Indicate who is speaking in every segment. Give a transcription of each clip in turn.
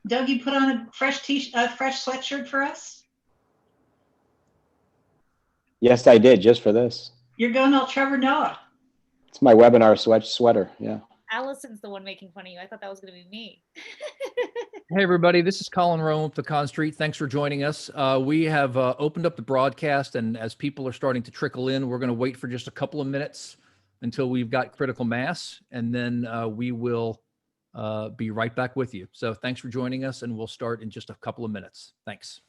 Speaker 1: Doug, you put on a fresh fresh sweatshirt for us?
Speaker 2: Yes, I did, just for this.
Speaker 1: You're going all Trevor Noah.
Speaker 2: It's my webinar sweater, yeah.
Speaker 3: Allison's the one making fun of you. I thought that was going to be me.
Speaker 4: Hey, everybody. This is Colin Rowan with Pecan Street. Thanks for joining us. We have opened up the broadcast, and as people are starting to trickle in, we're going to wait for just a couple of minutes until we've got critical mass, and then we will be right back with you. So thanks for joining us, and we'll start in just a couple of minutes. Thanks.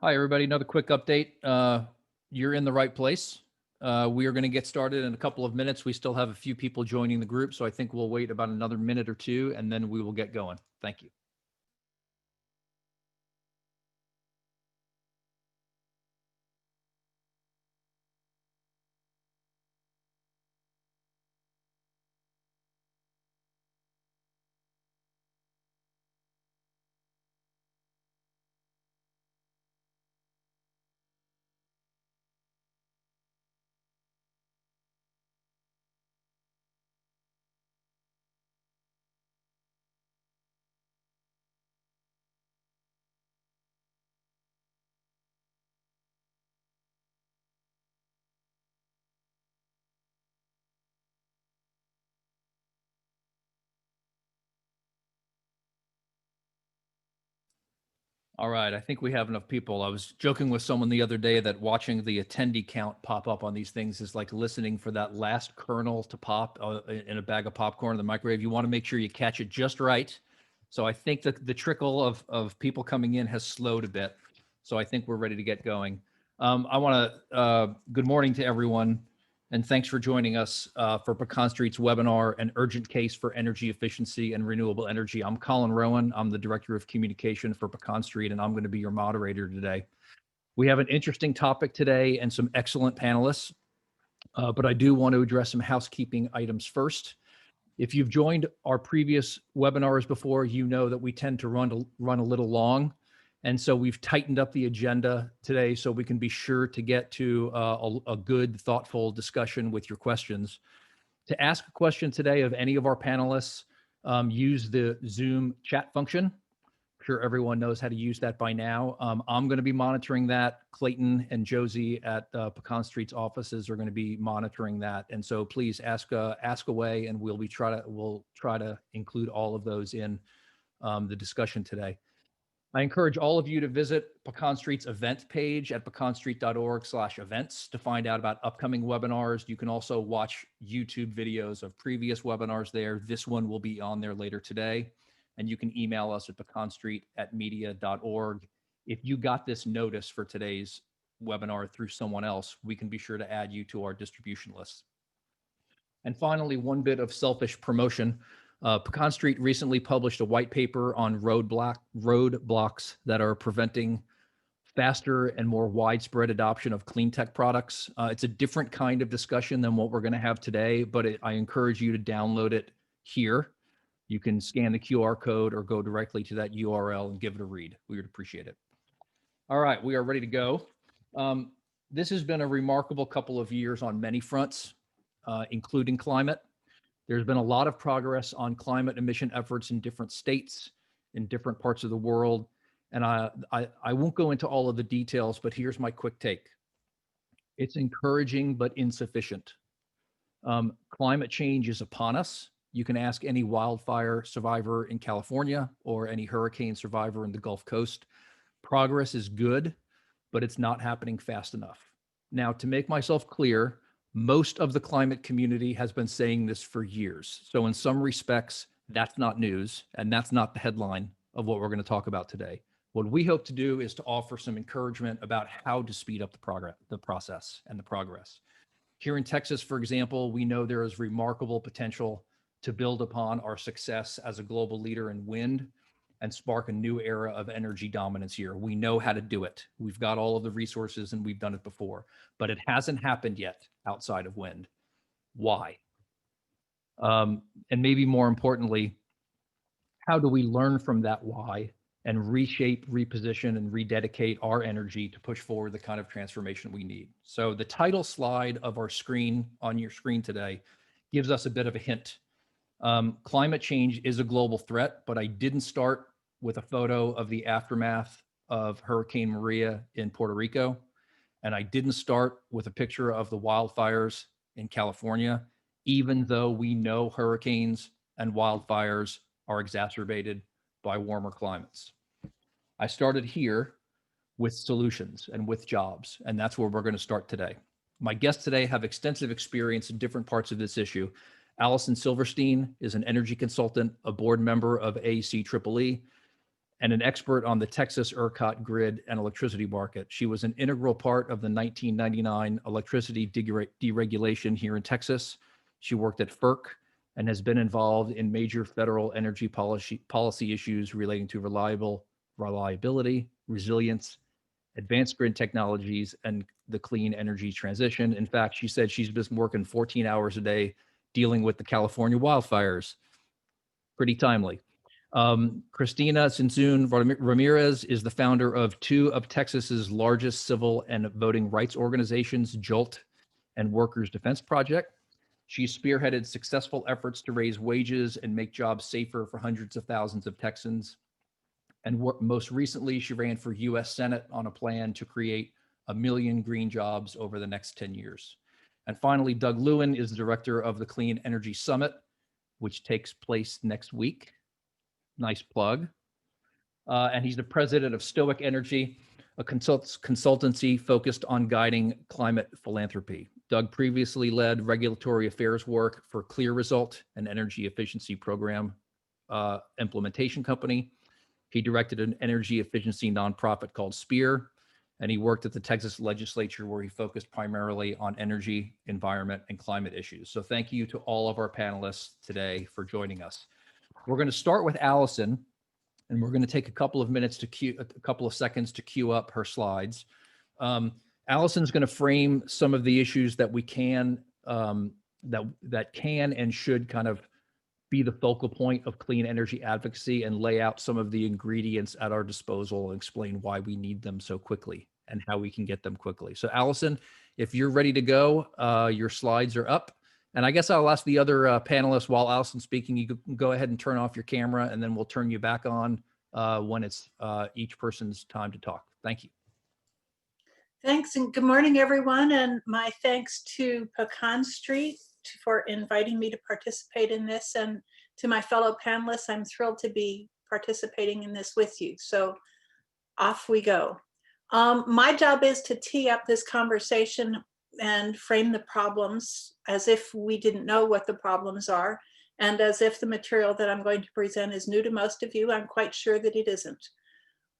Speaker 4: Hi, everybody. Another quick update. You're in the right place. We are going to get started in a couple of minutes. We still have a few people joining the group, so I think we'll wait about another minute or two, and then we will get going. Thank you. All right, I think we have enough people. I was joking with someone the other day that watching the attendee count pop up on these things is like listening for that last kernel to pop in a bag of popcorn in the microwave. You want to make sure you catch it just right. So I think that the trickle of people coming in has slowed a bit. So I think we're ready to get going. I want to, good morning to everyone. And thanks for joining us for Pecan Street's webinar, An Urgent Case for Energy Efficiency and Renewable Energy. I'm Colin Rowan. I'm the Director of Communication for Pecan Street, and I'm going to be your moderator today. We have an interesting topic today and some excellent panelists, but I do want to address some housekeeping items first. If you've joined our previous webinars before, you know that we tend to run a little long. And so we've tightened up the agenda today so we can be sure to get to a good, thoughtful discussion with your questions. To ask a question today of any of our panelists, use the Zoom chat function. I'm sure everyone knows how to use that by now. I'm going to be monitoring that. Clayton and Josie at Pecan Street's offices are going to be monitoring that. And so please ask away, and we'll try to include all of those in the discussion today. I encourage all of you to visit Pecan Street's event page at pecanstreet.org/events to find out about upcoming webinars. You can also watch YouTube videos of previous webinars there. This one will be on there later today. And you can email us at pecanstreet@media.org. If you got this notice for today's webinar through someone else, we can be sure to add you to our distribution list. And finally, one bit of selfish promotion. Pecan Street recently published a white paper on roadblocks that are preventing faster and more widespread adoption of clean tech products. It's a different kind of discussion than what we're going to have today, but I encourage you to download it here. You can scan the QR code or go directly to that URL and give it a read. We would appreciate it. All right, we are ready to go. This has been a remarkable couple of years on many fronts, including climate. There's been a lot of progress on climate emission efforts in different states, in different parts of the world. And I won't go into all of the details, but here's my quick take. It's encouraging, but insufficient. Climate change is upon us. You can ask any wildfire survivor in California or any hurricane survivor in the Gulf Coast. Progress is good, but it's not happening fast enough. Now, to make myself clear, most of the climate community has been saying this for years. So in some respects, that's not news, and that's not the headline of what we're going to talk about today. What we hope to do is to offer some encouragement about how to speed up the process and the progress. Here in Texas, for example, we know there is remarkable potential to build upon our success as a global leader in wind and spark a new era of energy dominance here. We know how to do it. We've got all of the resources and we've done it before, but it hasn't happened yet outside of wind. Why? And maybe more importantly, how do we learn from that why and reshape, reposition, and rededicate our energy to push forward the kind of transformation we need? So the title slide of our screen on your screen today gives us a bit of a hint. Climate change is a global threat, but I didn't start with a photo of the aftermath of Hurricane Maria in Puerto Rico. And I didn't start with a picture of the wildfires in California, even though we know hurricanes and wildfires are exacerbated by warmer climates. I started here with solutions and with jobs, and that's where we're going to start today. My guests today have extensive experience in different parts of this issue. Allison Silverstein is an energy consultant, a board member of AEC-EEE, and an expert on the Texas ERCOT grid and electricity market. She was an integral part of the 1999 electricity deregulation here in Texas. She worked at FERC and has been involved in major federal energy policy issues relating to reliability, resilience, advanced grid technologies, and the clean energy transition. In fact, she said she's been working 14 hours a day dealing with the California wildfires. Pretty timely. Cristina Sinzun Ramirez is the founder of two of Texas's largest civil and voting rights organizations, JOLT and Workers' Defense Project. She spearheaded successful efforts to raise wages and make jobs safer for hundreds of thousands of Texans. And most recently, she ran for US Senate on a plan to create 1 million green jobs over the next 10 years. And finally, Doug Lewin is the director of the Clean Energy Summit, which takes place next week. Nice plug. And he's the president of Stoic Energy, a consultancy focused on guiding climate philanthropy. Doug previously led regulatory affairs work for Clear Result, an energy efficiency program implementation company. He directed an energy efficiency nonprofit called SPEAR, and he worked at the Texas legislature where he focused primarily on energy, environment, and climate issues. So thank you to all of our panelists today for joining us. We're going to start with Allison, and we're going to take a couple of seconds to queue up her slides. Allison's going to frame some of the issues that we can, that can and should kind of be the focal point of clean energy advocacy and lay out some of the ingredients at our disposal and explain why we need them so quickly and how we can get them quickly. So Allison, if you're ready to go, your slides are up. And I guess I'll ask the other panelists while Allison's speaking, you can go ahead and turn off your camera and then we'll turn you back on when it's each person's time to talk. Thank you.
Speaker 5: Thanks and good morning, everyone. And my thanks to Pecan Street for inviting me to participate in this, and to my fellow panelists, I'm thrilled to be participating in this with you. So off we go. My job is to tee up this conversation and frame the problems as if we didn't know what the problems are, and as if the material that I'm going to present is new to most of you. I'm quite sure that it isn't.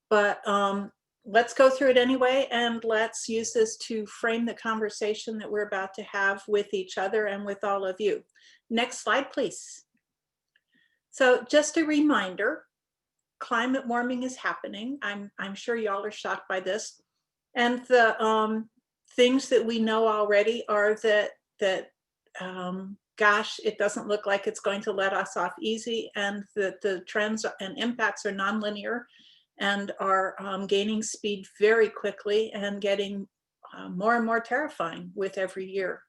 Speaker 5: But let's go through it anyway, and let's use this to frame the conversation that we're about to have with each other and with all of you. Next slide, please. So just a reminder, climate warming is happening. I'm sure y'all are shocked by this. And the things that we know already are that gosh, it doesn't look like it's going to let us off easy, and that the trends and impacts are nonlinear and are gaining speed very quickly and getting more and more terrifying with every year.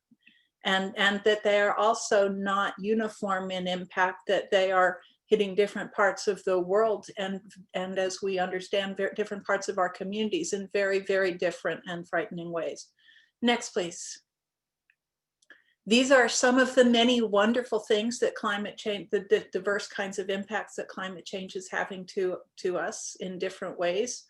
Speaker 5: And that they are also not uniform in impact, that they are hitting different parts of the world and as we understand, different parts of our communities in very, very different and frightening ways. Next, please. These are some of the many wonderful things that climate change, the diverse kinds of impacts that climate change is having to us in different ways.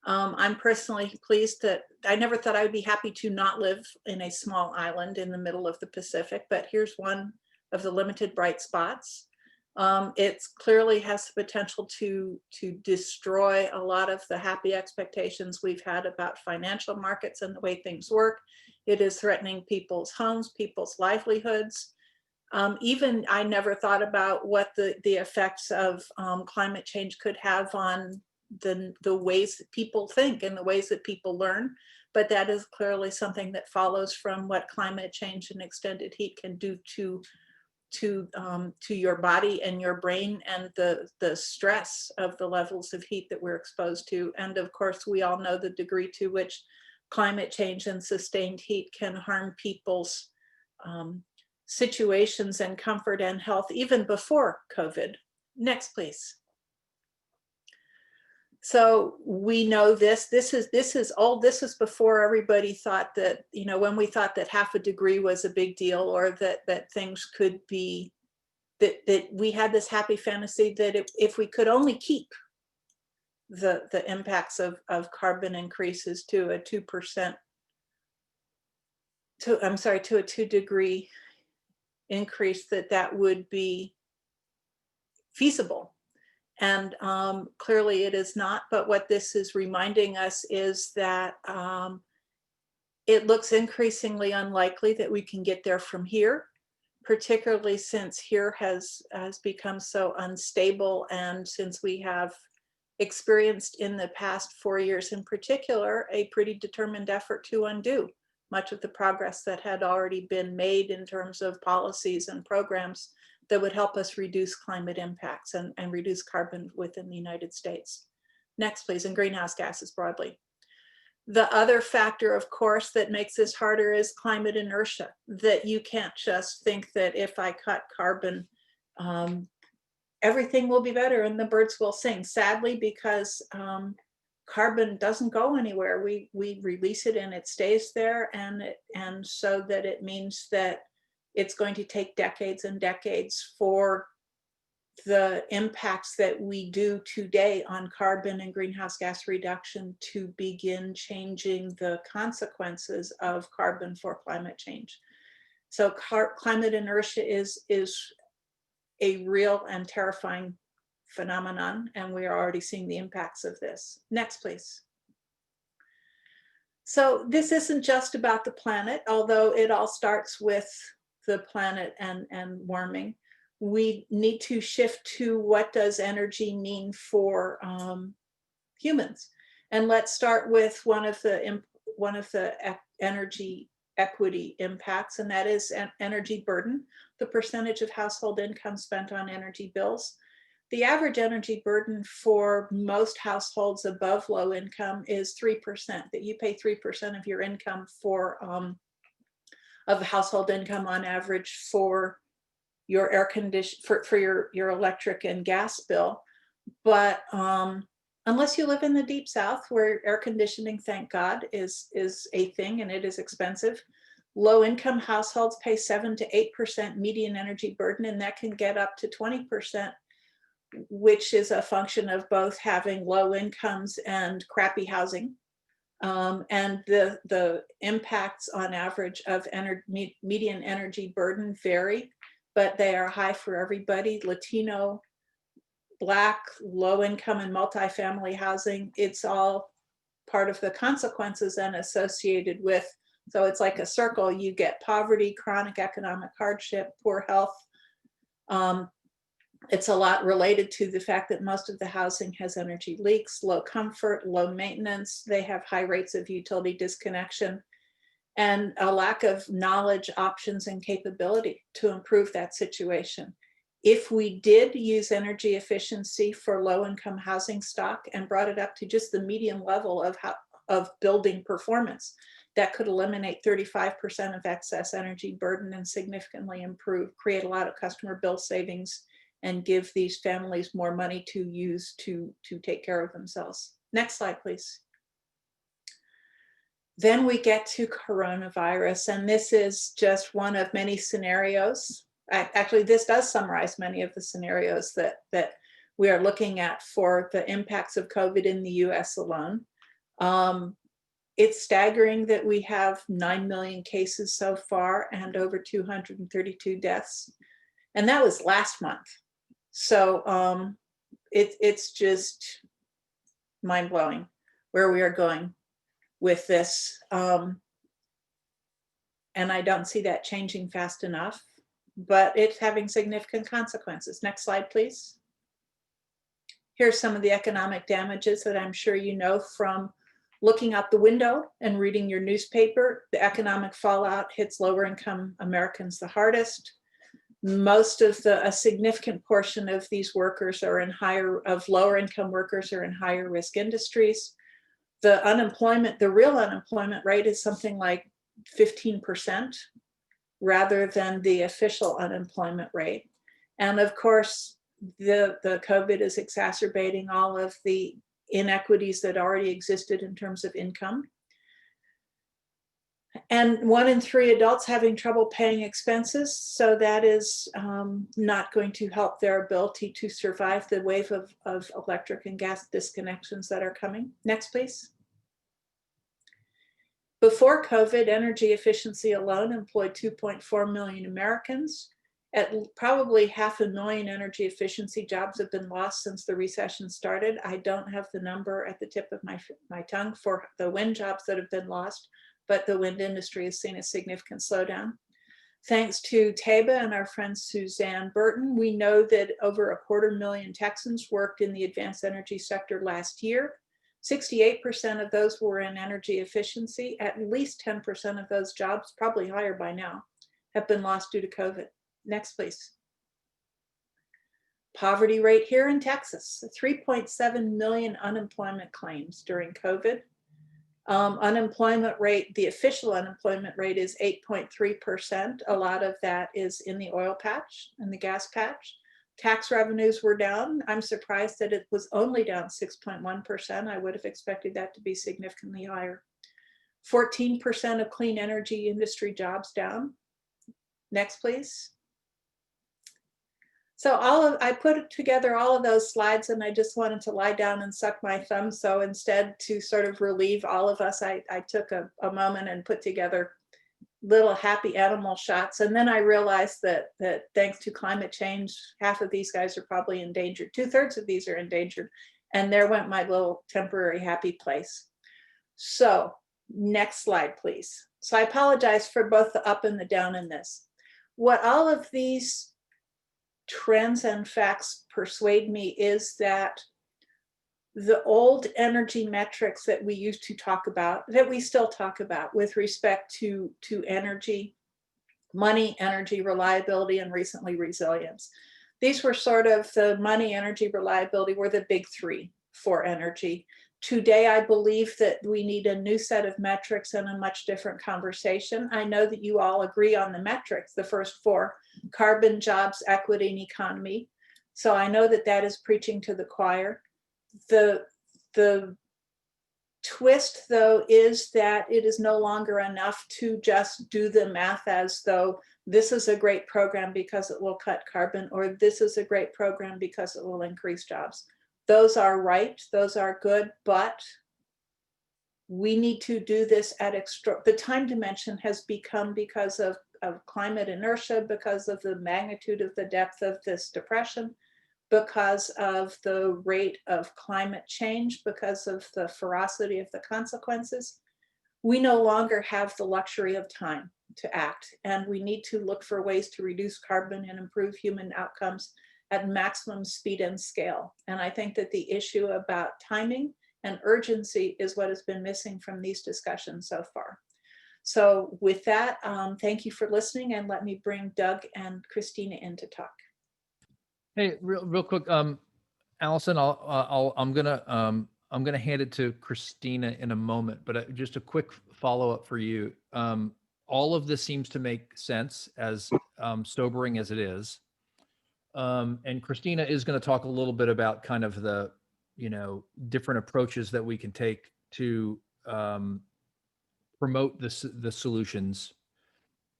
Speaker 5: I'm personally pleased that I never thought I would be happy to not live in a small island in the middle of the Pacific, but here's one of the limited bright spots. It clearly has the potential to destroy a lot of the happy expectations we've had about financial markets and the way things work. It is threatening people's homes, people's livelihoods. Even I never thought about what the effects of climate change could have on the ways that people think and the ways that people learn. But that is clearly something that follows from what climate change and extended heat can do to your body and your brain, and the stress of the levels of heat that we're exposed to. And of course, we all know the degree to which climate change and sustained heat can harm people's situations and comfort and health even before COVID. Next, please. So we know this is old. This is before everybody thought that, you know, when we thought that half a degree was a big deal, or that things could be, that we had this happy fantasy that if we could only keep the impacts of carbon increases to a 2%, to a 2-degree increase, that would be feasible. And clearly it is not. But what this is reminding us is that it looks increasingly unlikely that we can get there from here, particularly since here has become so unstable, and since we have experienced in the past 4 years in particular a pretty determined effort to undo much of the progress that had already been made in terms of policies and programs that would help us reduce climate impacts and reduce carbon within the United States. Next, please, and greenhouse gases broadly. The other factor, of course, that makes this harder is climate inertia, that you can't just think that if I cut carbon, everything will be better and the birds will sing. Sadly, because carbon doesn't go anywhere. We release it and it stays there, and so that it means that it's going to take decades and decades for the impacts that we do today on carbon and greenhouse gas reduction to begin changing the consequences of carbon for climate change. So climate inertia is a real and terrifying phenomenon, and we are already seeing the impacts of this. Next, please. So this isn't just about the planet, although it all starts with the planet and warming. We need to shift to what does energy mean for humans. And let's start with one of the energy equity impacts, and that is energy burden, the percentage of household income spent on energy bills. The average energy burden for most households above low income is 3%, that you pay 3% of your income of household income on average for your air condition, for your electric and gas bill. But unless you live in the deep south, where air conditioning, thank God, is a thing and it is expensive, low income households pay 7 to 8% median energy burden, and that can get up to 20%, which is a function of both having low incomes and crappy housing. And the impacts on average of median energy burden vary, but they are high for everybody. Latino, Black, low income and multifamily housing, it's all part of the consequences and associated with, so it's like a circle. You get poverty, chronic economic hardship, poor health. It's a lot related to the fact that most of the housing has energy leaks, low comfort, low maintenance. They have high rates of utility disconnection, and a lack of knowledge, options, and capability to improve that situation. If we did use energy efficiency for low-income housing stock and brought it up to just the median level of building performance, that could eliminate 35% of excess energy burden and significantly create a lot of customer bill savings, and give these families more money to use to take care of themselves. Next slide, please. Then we get to coronavirus, and this is just one of many scenarios. Actually, this does summarize many of the scenarios that we are looking at for the impacts of COVID in the US alone. It's staggering that we have 9 million cases so far and over 232 deaths. And that was last month. So it's just mind blowing where we are going with this. And I don't see that changing fast enough, but it's having significant consequences. Next slide, please. Here's some of the economic damages that I'm sure you know from looking out the window and reading your newspaper. The economic fallout hits lower income Americans the hardest. A significant portion of these workers are lower income workers are in higher risk industries. The real unemployment rate is something like 15% rather than the official unemployment rate. And of course, the COVID is exacerbating all of the inequities that already existed in terms of income. And 1 in 3 adults having trouble paying expenses. So that is not going to help their ability to survive the wave of electric and gas disconnections that are coming. Next, please. Before COVID, energy efficiency alone employed 2.4 million Americans. At probably 500,000 energy efficiency jobs have been lost since the recession started. I don't have the number at the tip of my tongue for the wind jobs that have been lost, but the wind industry has seen a significant slowdown. Thanks to Taba and our friend Suzanne Burton, we know that over 250,000 Texans worked in the advanced energy sector last year. 68% of those were in energy efficiency. At least 10% of those jobs, probably higher by now, have been lost due to COVID. Next, please. Poverty rate here in Texas, 3.7 million unemployment claims during COVID. Unemployment rate, the official unemployment rate is 8.3%. A lot of that is in the oil patch and the gas patch. Tax revenues were down. I'm surprised that it was only down 6.1%. I would have expected that to be significantly higher. 14% of clean energy industry jobs down. Next, please. So I put together all of those slides and I just wanted to lie down and suck my thumb. So instead, to sort of relieve all of us, I took a moment and put together little happy animal shots. And then I realized that thanks to climate change, half of these guys are probably endangered. 2/3 of these are endangered. And there went my little temporary happy place. So next slide, please. So I apologize for both the up and the down in this. What all of these trends and facts persuade me is that the old energy metrics that we used to talk about, that we still talk about with respect to energy, money, energy, reliability, and recently resilience. These were sort of the money, energy, reliability were the big three for energy. Today, I believe that we need a new set of metrics and a much different conversation. I know that you all agree on the metrics, the first four: carbon, jobs, equity, and economy. So I know that that is preaching to the choir. The twist, though, is that it is no longer enough to just do the math as though this is a great program because it will cut carbon, or this is a great program because it will increase jobs. Those are right, those are good, but we need to do this at the time dimension has become, because of climate inertia, because of the magnitude of the depth of this depression, because of the rate of climate change, because of the ferocity of the consequences. We no longer have the luxury of time to act, and we need to look for ways to reduce carbon and improve human outcomes at maximum speed and scale. And I think that the issue about timing and urgency is what has been missing from these discussions so far. So with that, thank you for listening, and let me bring Doug and Christina in to talk.
Speaker 4: Hey, real quick, Allison, I'm gonna hand it to Christina in a moment, but just a quick follow up for you. All of this seems to make sense, as sobering as it is. And Christina is going to talk a little bit about kind of the, different approaches that we can take to promote the solutions.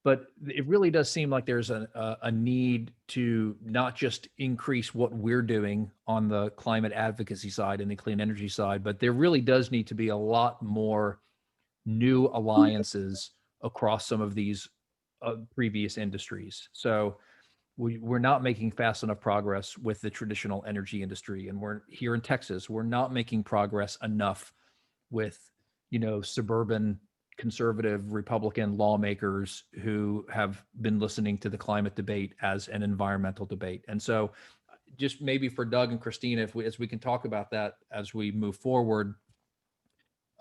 Speaker 4: But it really does seem like there's a need to not just increase what we're doing on the climate advocacy side and the clean energy side, but there really does need to be a lot more new alliances across some of these previous industries. So we're not making fast enough progress with the traditional energy industry. And we're here in Texas, we're not making progress enough with, suburban conservative Republican lawmakers who have been listening to the climate debate as an environmental debate. And so just maybe for Doug and Christina, as we can talk about that as we move forward,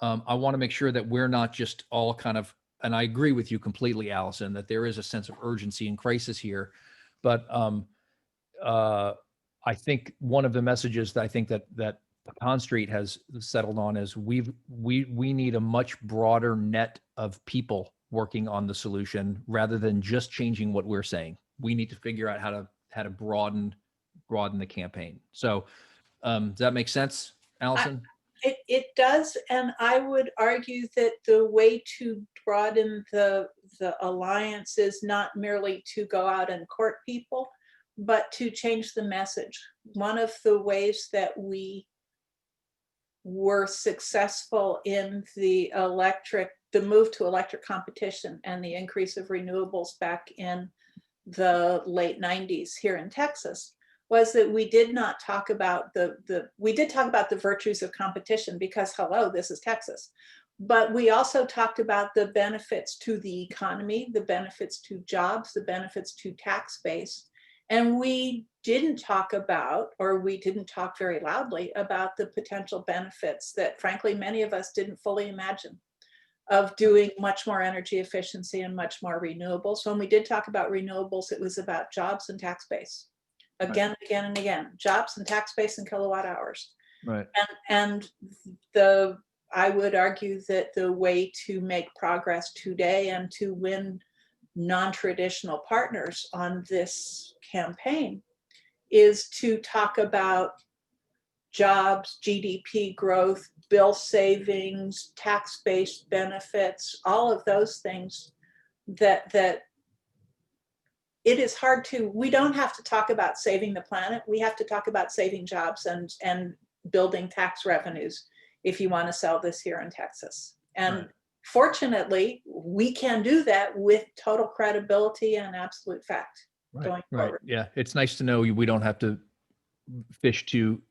Speaker 4: I want to make sure that we're not just all kind of, and I agree with you completely, Allison, that there is a sense of urgency and crisis here. But I think one of the messages that I think that Pecan Street has settled on is we need a much broader net of people working on the solution rather than just changing what we're saying. We need to figure out how to broaden the campaign. So does that make sense, Allison?
Speaker 5: It does, and I would argue that the way to broaden the alliance is not merely to go out and court people, but to change the message. One of the ways that we were successful in the move to electric competition and the increase of renewables back in the late 90s here in Texas was that we did not talk about we did talk about the virtues of competition because, hello, this is Texas. But we also talked about the benefits to the economy, the benefits to jobs, the benefits to tax base. And we didn't talk about, or we didn't talk very loudly about the potential benefits that, frankly, many of us didn't fully imagine of doing much more energy efficiency and much more renewables. When we did talk about renewables, it was about jobs and tax base. Again, again, and again, jobs and tax base and kilowatt hours.
Speaker 4: Right.
Speaker 5: And I would argue that the way to make progress today and to win non-traditional partners on this campaign is to talk about jobs, GDP growth, bill savings, tax-based benefits, all of those things that it is hard to, we don't have to talk about saving the planet. We have to talk about saving jobs and building tax revenues if you want to sell this here in Texas. And right. Fortunately, we can do that with total credibility and absolute fact going forward.
Speaker 4: Yeah, it's nice to know we don't have to fish too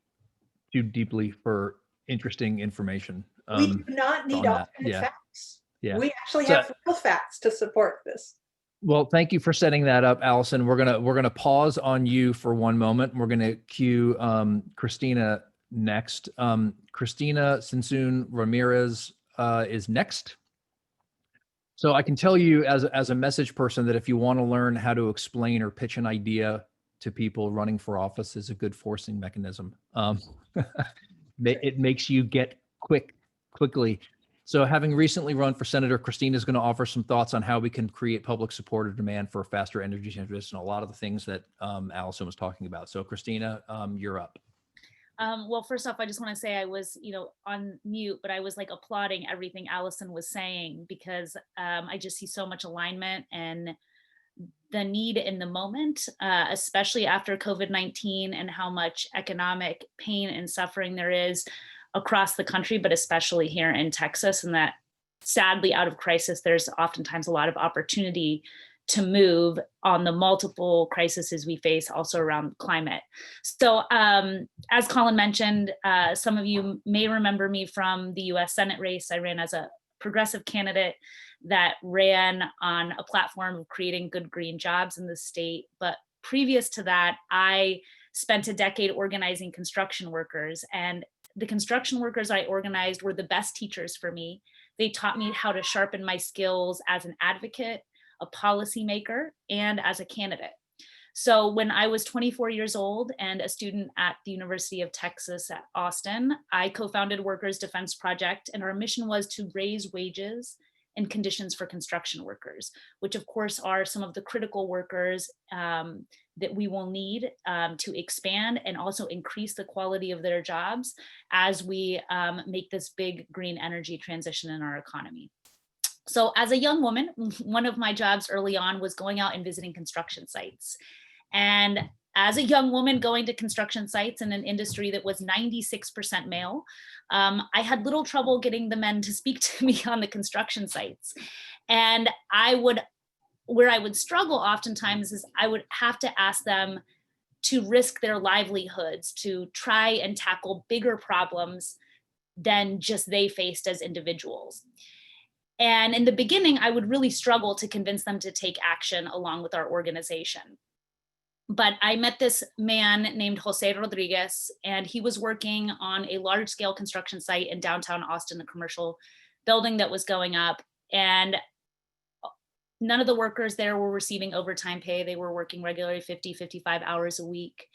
Speaker 4: deeply for interesting information.
Speaker 5: We do not need alternate facts.
Speaker 4: Yeah.
Speaker 5: We actually have real facts to support this.
Speaker 4: Well, thank you for setting that up, Allison. We're gonna pause on you for one moment. We're gonna cue Christina next. Christina Sinsoon Ramirez is next. So I can tell you as a message person that if you want to learn how to explain or pitch an idea to people, running for office is a good forcing mechanism. It makes you get quickly. So having recently run for senator, Christina is going to offer some thoughts on how we can create public support or demand for a faster energy transition, a lot of the things that Allison was talking about. So Christina, you're up.
Speaker 3: Well, first off, I just want to say I was, on mute, but I was like applauding everything Allison was saying because I just see so much alignment and the need in the moment, especially after COVID-19 and how much economic pain and suffering there is across the country, but especially here in Texas. And that sadly out of crisis, there's oftentimes a lot of opportunity to move on the multiple crises we face also around climate. So as Colin mentioned, some of you may remember me from the US Senate race. I ran as a progressive candidate that ran on a platform of creating good green jobs in the state. But previous to that, I spent a decade organizing construction workers, and the construction workers I organized were the best teachers for me. They taught me how to sharpen my skills as an advocate, a policymaker, and as a candidate. So when I was 24 years old and a student at the University of Texas at Austin, I co-founded Workers Defense Project, and our mission was to raise wages and conditions for construction workers, which of course are some of the critical workers that we will need to expand and also increase the quality of their jobs as we make this big green energy transition in our economy. So as a young woman, one of my jobs early on was going out and visiting construction sites. And as a young woman going to construction sites in an industry that was 96% male, I had little trouble getting the men to speak to me on the construction sites. And I would where I would struggle oftentimes is I would have to ask them to risk their livelihoods to try and tackle bigger problems than just they faced as individuals. And in the beginning, I would really struggle to convince them to take action along with our organization. But I met this man named Jose Rodriguez, and he was working on a large scale construction site in downtown Austin, a commercial building that was going up. And none of the workers there were receiving overtime pay. They were working regularly 50, 55 hours a week.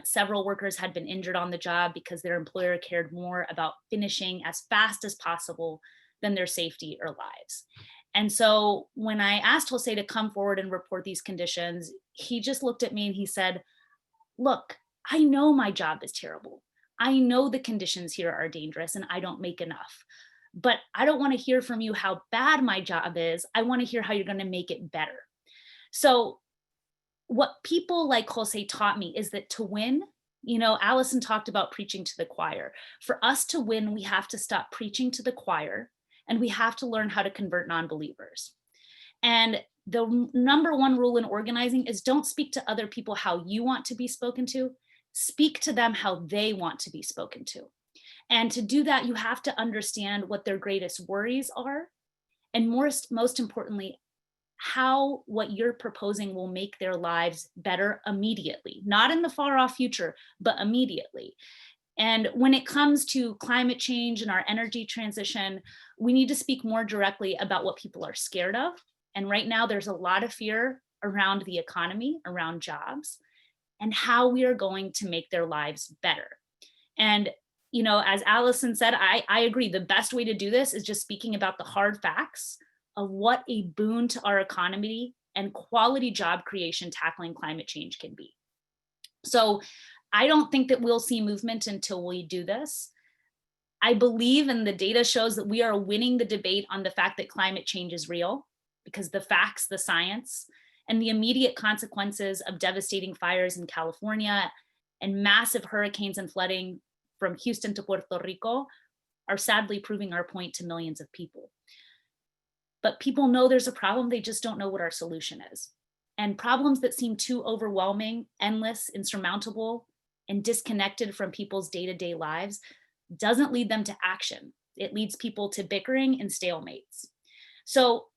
Speaker 3: Several workers had been injured on the job because their employer cared more about finishing as fast as possible than their safety or lives. And so when I asked Jose to come forward and report these conditions, he just looked at me and he said, look, I know my job is terrible. I know the conditions here are dangerous and I don't make enough. But I don't want to hear from you how bad my job is. I want to hear how you're going to make it better. So what people like Jose taught me is that to win, Allison talked about preaching to the choir. For us to win, we have to stop preaching to the choir and we have to learn how to convert non-believers. And the number one rule in organizing is don't speak to other people how you want to be spoken to. Speak to them how they want to be spoken to. And to do that, you have to understand what their greatest worries are. And most importantly, how what you're proposing will make their lives better immediately, not in the far off future, but immediately. And when it comes to climate change and our energy transition, we need to speak more directly about what people are scared of. And right now there's a lot of fear around the economy, around jobs, and how we are going to make their lives better. And as Allison said, I agree. The best way to do this is just speaking about the hard facts of what a boon to our economy and quality job creation tackling climate change can be. So I don't think that we'll see movement until we do this. I believe, and the data shows, that we are winning the debate on the fact that climate change is real, because the facts, the science, and the immediate consequences of devastating fires in California and massive hurricanes and flooding from Houston to Puerto Rico are sadly proving our point to millions of people. But people know there's a problem, they just don't know what our solution is. And problems that seem too overwhelming, endless, insurmountable, and disconnected from people's day-to-day lives doesn't lead them to action. It leads people to bickering and stalemates. So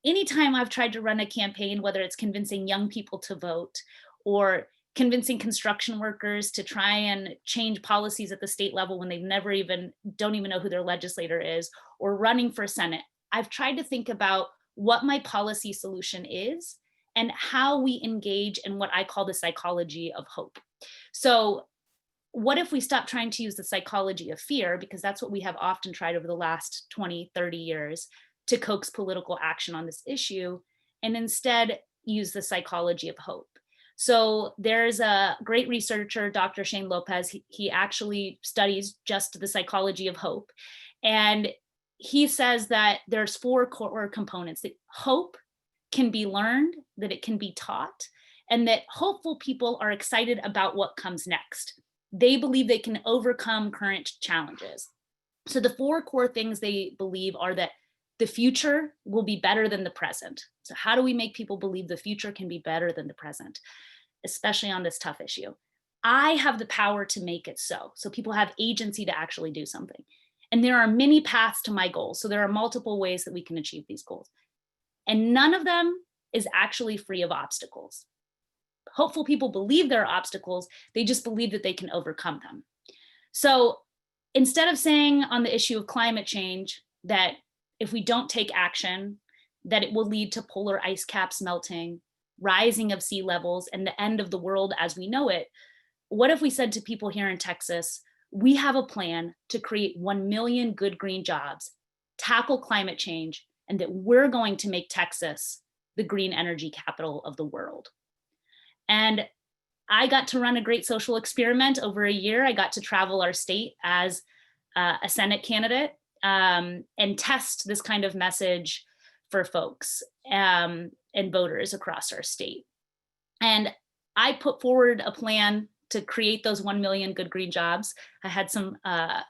Speaker 3: anytime I've tried to run a campaign, whether it's convincing young people to vote or convincing construction workers to try and change policies at the state level when they don't even know who their legislator is, or running for Senate, I've tried to think about what my policy solution is and how we engage in what I call the psychology of hope. So what if we stop trying to use the psychology of fear, because that's what we have often tried over the last 20, 30 years to coax political action on this issue, and instead use the psychology of hope. So there's a great researcher, Dr. Shane Lopez, he actually studies just the psychology of hope. And he says that there's 4 core components: that hope can be learned, that it can be taught, and that hopeful people are excited about what comes next. They believe they can overcome current challenges. So the 4 core things they believe are that the future will be better than the present. So how do we make people believe the future can be better than the present, especially on this tough issue? I have the power to make it so people have agency to actually do something. And there are many paths to my goals. So there are multiple ways that we can achieve these goals. And none of them is actually free of obstacles. Hopeful people believe there are obstacles, they just believe that they can overcome them. So instead of saying on the issue of climate change that if we don't take action, that it will lead to polar ice caps melting, rising of sea levels, and the end of the world as we know it, what if we said to people here in Texas, we have a plan to create 1 million good green jobs, tackle climate change, and that we're going to make Texas the green energy capital of the world. And I got to run a great social experiment over a year. I got to travel our state as a Senate candidate and test this kind of message for folks and voters across our state. And I put forward a plan to create those 1 million good green jobs. I had some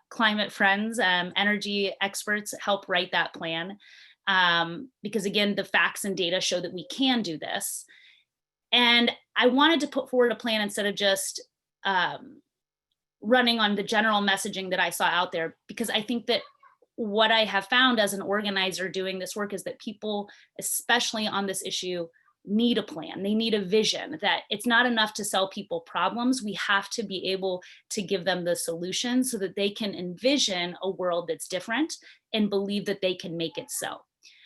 Speaker 3: climate friends, energy experts help write that plan. because again, the facts and data show that we can do this. And I wanted to put forward a plan instead of just running on the general messaging that I saw out there, because I think that what I have found as an organizer doing this work is that people, especially on this issue, need a plan. They need a vision, that it's not enough to sell people problems. We have to be able to give them the solution so that they can envision a world that's different and believe that they can make it so.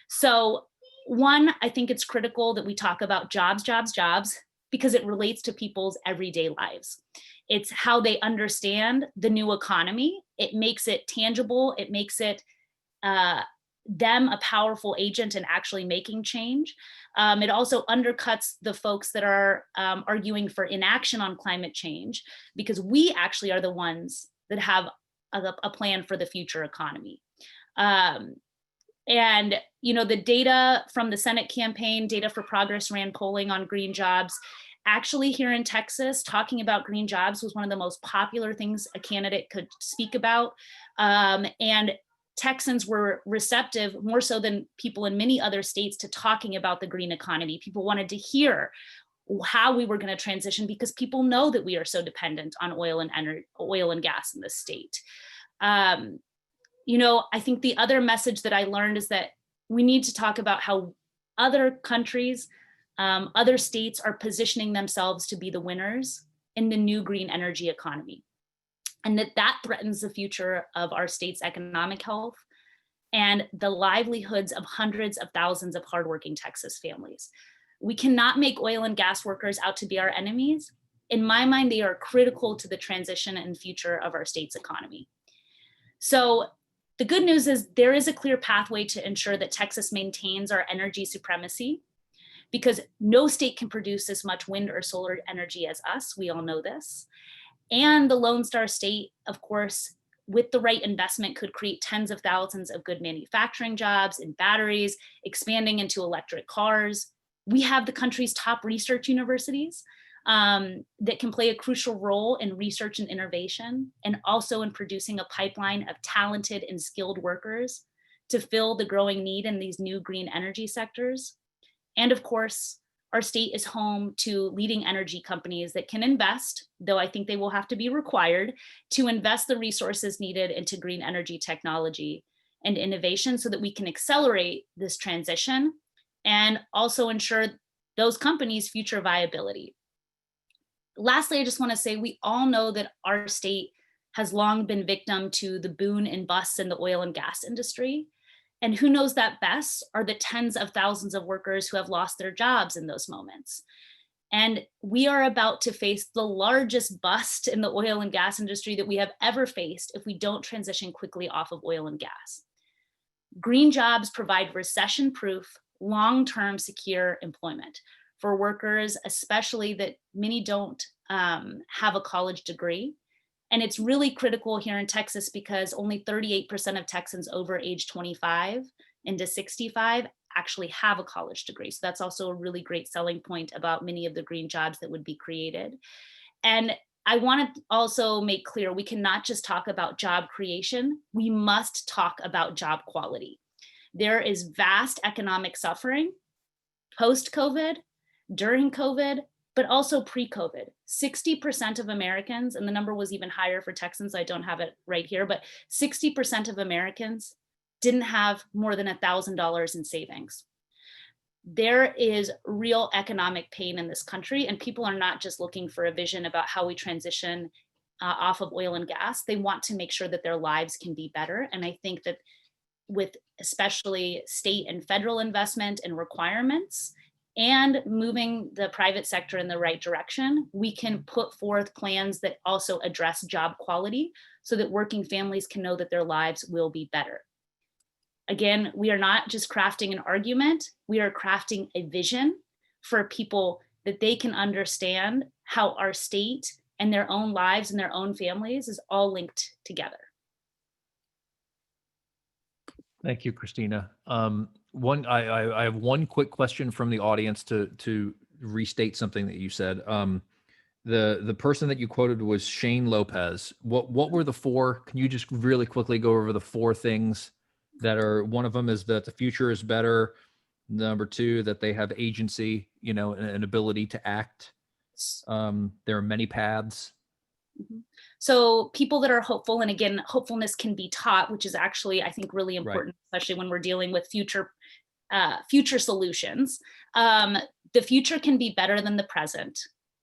Speaker 3: So one, I think it's critical that we talk about jobs, jobs, jobs, because it relates to people's everyday lives. It's how they understand the new economy. It makes it tangible. It makes it them a powerful agent in actually making change. It also undercuts the folks that are arguing for inaction on climate change, because we actually are the ones that have a plan for the future economy. And, you know, the data from the Senate campaign, Data for Progress ran polling on green jobs. Actually, here in Texas, talking about green jobs was one of the most popular things a candidate could speak about. And Texans were receptive, more so than people in many other states, to talking about the green economy. People wanted to hear how we were going to transition, because people know that we are so dependent on oil and gas in this state. You know, I think the other message that I learned is that we need to talk about how other countries, other states are positioning themselves to be the winners in the new green energy economy, and that threatens the future of our state's economic health and the livelihoods of hundreds of thousands of hardworking Texas families. We cannot make oil and gas workers out to be our enemies. In my mind, they are critical to the transition and future of our state's economy. So the good news is there is a clear pathway to ensure that Texas maintains our energy supremacy, because no state can produce as much wind or solar energy as us. We all know this. And the Lone Star State, of course, with the right investment, could create tens of thousands of good manufacturing jobs in batteries, expanding into electric cars. We have the country's top research universities that can play a crucial role in research and innovation, and also in producing a pipeline of talented and skilled workers to fill the growing need in these new green energy sectors. And of course, our state is home to leading energy companies that can invest, though I think they will have to be required to invest the resources needed into green energy technology and innovation, so that we can accelerate this transition and also ensure those companies' future viability. Lastly, I just want to say we all know that our state has long been victim to the boom and bust in the oil and gas industry. And who knows that best are the tens of thousands of workers who have lost their jobs in those moments. And we are about to face the largest bust in the oil and gas industry that we have ever faced if we don't transition quickly off of oil and gas. Green jobs provide recession-proof, long-term secure employment for workers, especially that many don't have a college degree. And it's really critical here in Texas because only 38% of Texans over age 25 into 65 actually have a college degree. So that's also a really great selling point about many of the green jobs that would be created. And I want to also make clear, we cannot just talk about job creation. We must talk about job quality. There is vast economic suffering post-COVID, during COVID, but also pre-COVID. 60% of Americans, and the number was even higher for Texans, I don't have it right here, but 60% of Americans didn't have more than $1,000 in savings. There is real economic pain in this country, and people are not just looking for a vision about how we transition off of oil and gas. They want to make sure that their lives can be better. And I think that with especially state and federal investment and requirements, and moving the private sector in the right direction, we can put forth plans that also address job quality so that working families can know that their lives will be better. Again, we are not just crafting an argument, we are crafting a vision for people that they can understand how our state and their own lives and their own families is all linked together.
Speaker 4: Thank you, Christina. I have one quick question from the audience to restate something that you said. The person that you quoted was Shane Lopez. What were the four? Can you just really quickly go over the four things that are, one of them is that the future is better. Number two, that they have agency, you know, an ability to act. There are many paths.
Speaker 3: So people that are hopeful, and again, hopefulness can be taught, which is actually, I think, really important, especially when we're dealing with future solutions. The future can be better than the present.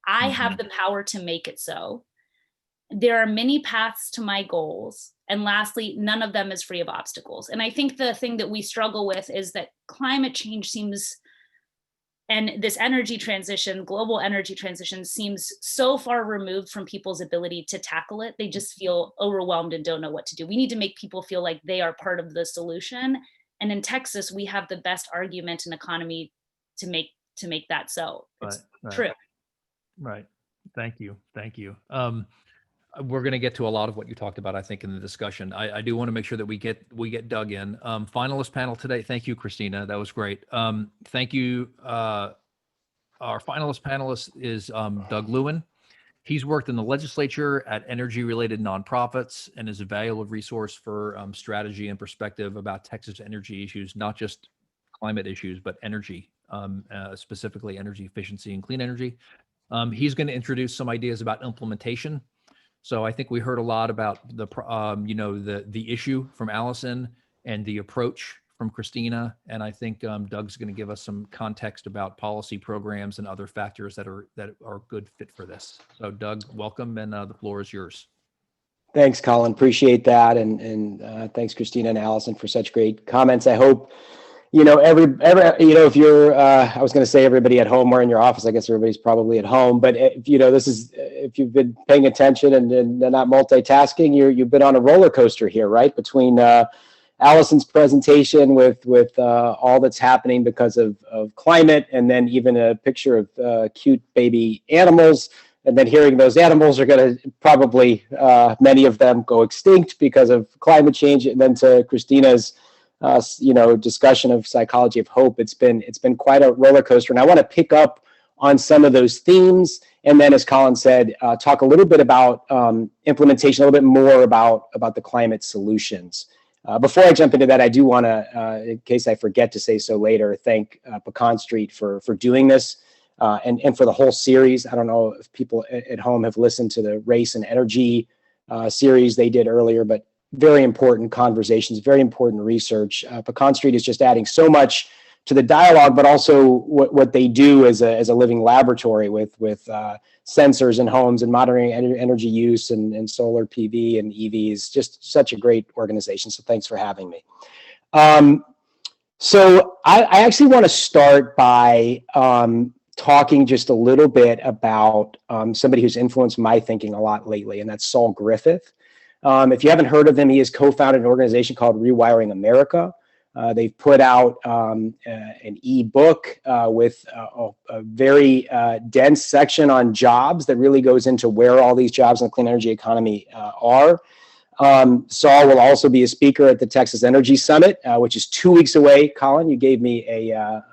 Speaker 3: I have the power to make it so. There are many paths to my goals. And lastly, none of them is free of obstacles. And I think the thing that we struggle with is that climate change seems, and this energy transition, global energy transition, seems so far removed from people's ability to tackle it. They just feel overwhelmed and don't know what to do. We need to make people feel like they are part of the solution. And in Texas, we have the best argument and economy to make that so. It's true.
Speaker 4: Right. Thank you. Thank you. We're going to get to a lot of what you talked about, I think, in the discussion. I do want to make sure that we get dug in. Finalist panel today. Thank you, Christina. That was great. Thank you. Our finalist panelist is Doug Lewin. He's worked in the legislature at energy-related nonprofits and is a valuable resource for strategy and perspective about Texas energy issues, not just climate issues, but energy, specifically energy efficiency and clean energy. He's going to introduce some ideas about implementation. So I think we heard a lot about the issue from Allison and the approach from Christina. And I think Doug's going to give us some context about policy programs and other factors that are a good fit for this. So Doug, welcome, and the floor is yours.
Speaker 2: Thanks, Colin. Appreciate that. And thanks, Christina and Allison, for such great comments. I hope, if you're, I was going to say everybody at home or in your office, I guess everybody's probably at home, but if you've been paying attention and not multitasking, you've been on a roller coaster here, right? Between Allison's presentation with all that's happening because of climate, and then even a picture of cute baby animals, and then hearing those animals are going to probably, many of them, go extinct because of climate change, and then to Christina's discussion of psychology of hope. It's been quite a roller coaster, and I want to pick up on some of those themes, and then, as Colin said, talk a little bit about implementation, a little bit more about the climate solutions. Before I jump into that, I do want to, in case I forget to say so later, thank Pecan Street for doing this and for the whole series. I don't know if people at home have listened to the race and energy series they did earlier, but very important conversations, very important research. Pecan Street is just adding so much to the dialogue, but also what they do as a living laboratory with sensors in homes and monitoring energy use and solar PV and EVs. Just such a great organization. So thanks for having me. So I actually want to start by talking just a little bit about somebody who's influenced my thinking a lot lately, and that's Saul Griffith. If you haven't heard of him, he has co-founded an organization called Rewiring America. They've put out an e-book with a very dense section on jobs that really goes into where all these jobs in the clean energy economy are. Saul will also be a speaker at the Texas Energy Summit, which is 2 weeks away. Colin, you gave me a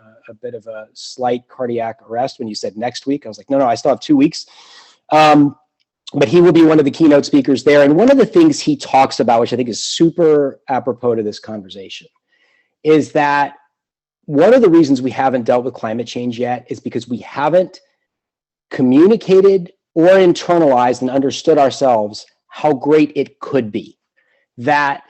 Speaker 2: bit of a slight cardiac arrest when you said next week. I was like, no, I still have 2 weeks. But he will be one of the keynote speakers there. And one of the things he talks about, which I think is super apropos to this conversation, is that one of the reasons we haven't dealt with climate change yet is because we haven't communicated or internalized and understood ourselves how great it could be. That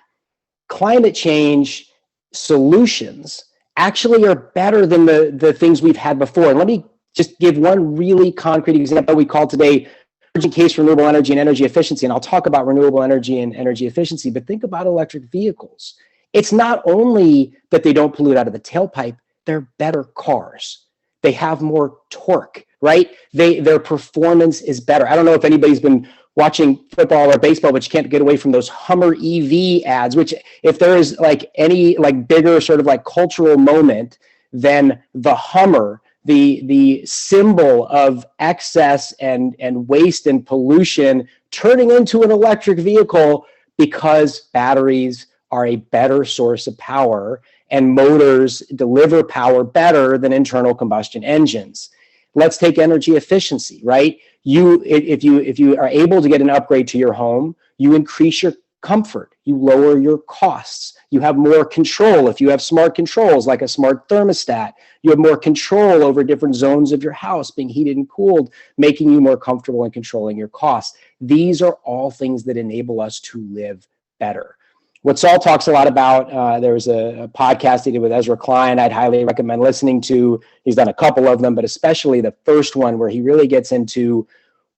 Speaker 2: climate change solutions actually are better than the things we've had before. And let me just give one really concrete example we call today urgent case for renewable energy and energy efficiency. And I'll talk about renewable energy and energy efficiency, but think about electric vehicles. It's not only that they don't pollute out of the tailpipe, they're better cars. They have more torque, right? Their performance is better. I don't know if anybody's been watching football or baseball, but you can't get away from those Hummer EV ads, which if there is any bigger sort of cultural moment than the Hummer, the symbol of excess and waste and pollution turning into an electric vehicle because batteries are a better source of power and motors deliver power better than internal combustion engines. Let's take energy efficiency, right? If you are able to get an upgrade to your home, you increase your comfort. You lower your costs. You have more control. If you have smart controls, like a smart thermostat, you have more control over different zones of your house being heated and cooled, making you more comfortable in controlling your costs. These are all things that enable us to live better. What Saul talks a lot about, there was a podcast he did with Ezra Klein I'd highly recommend listening to. He's done a couple of them, but especially the first one where he really gets into,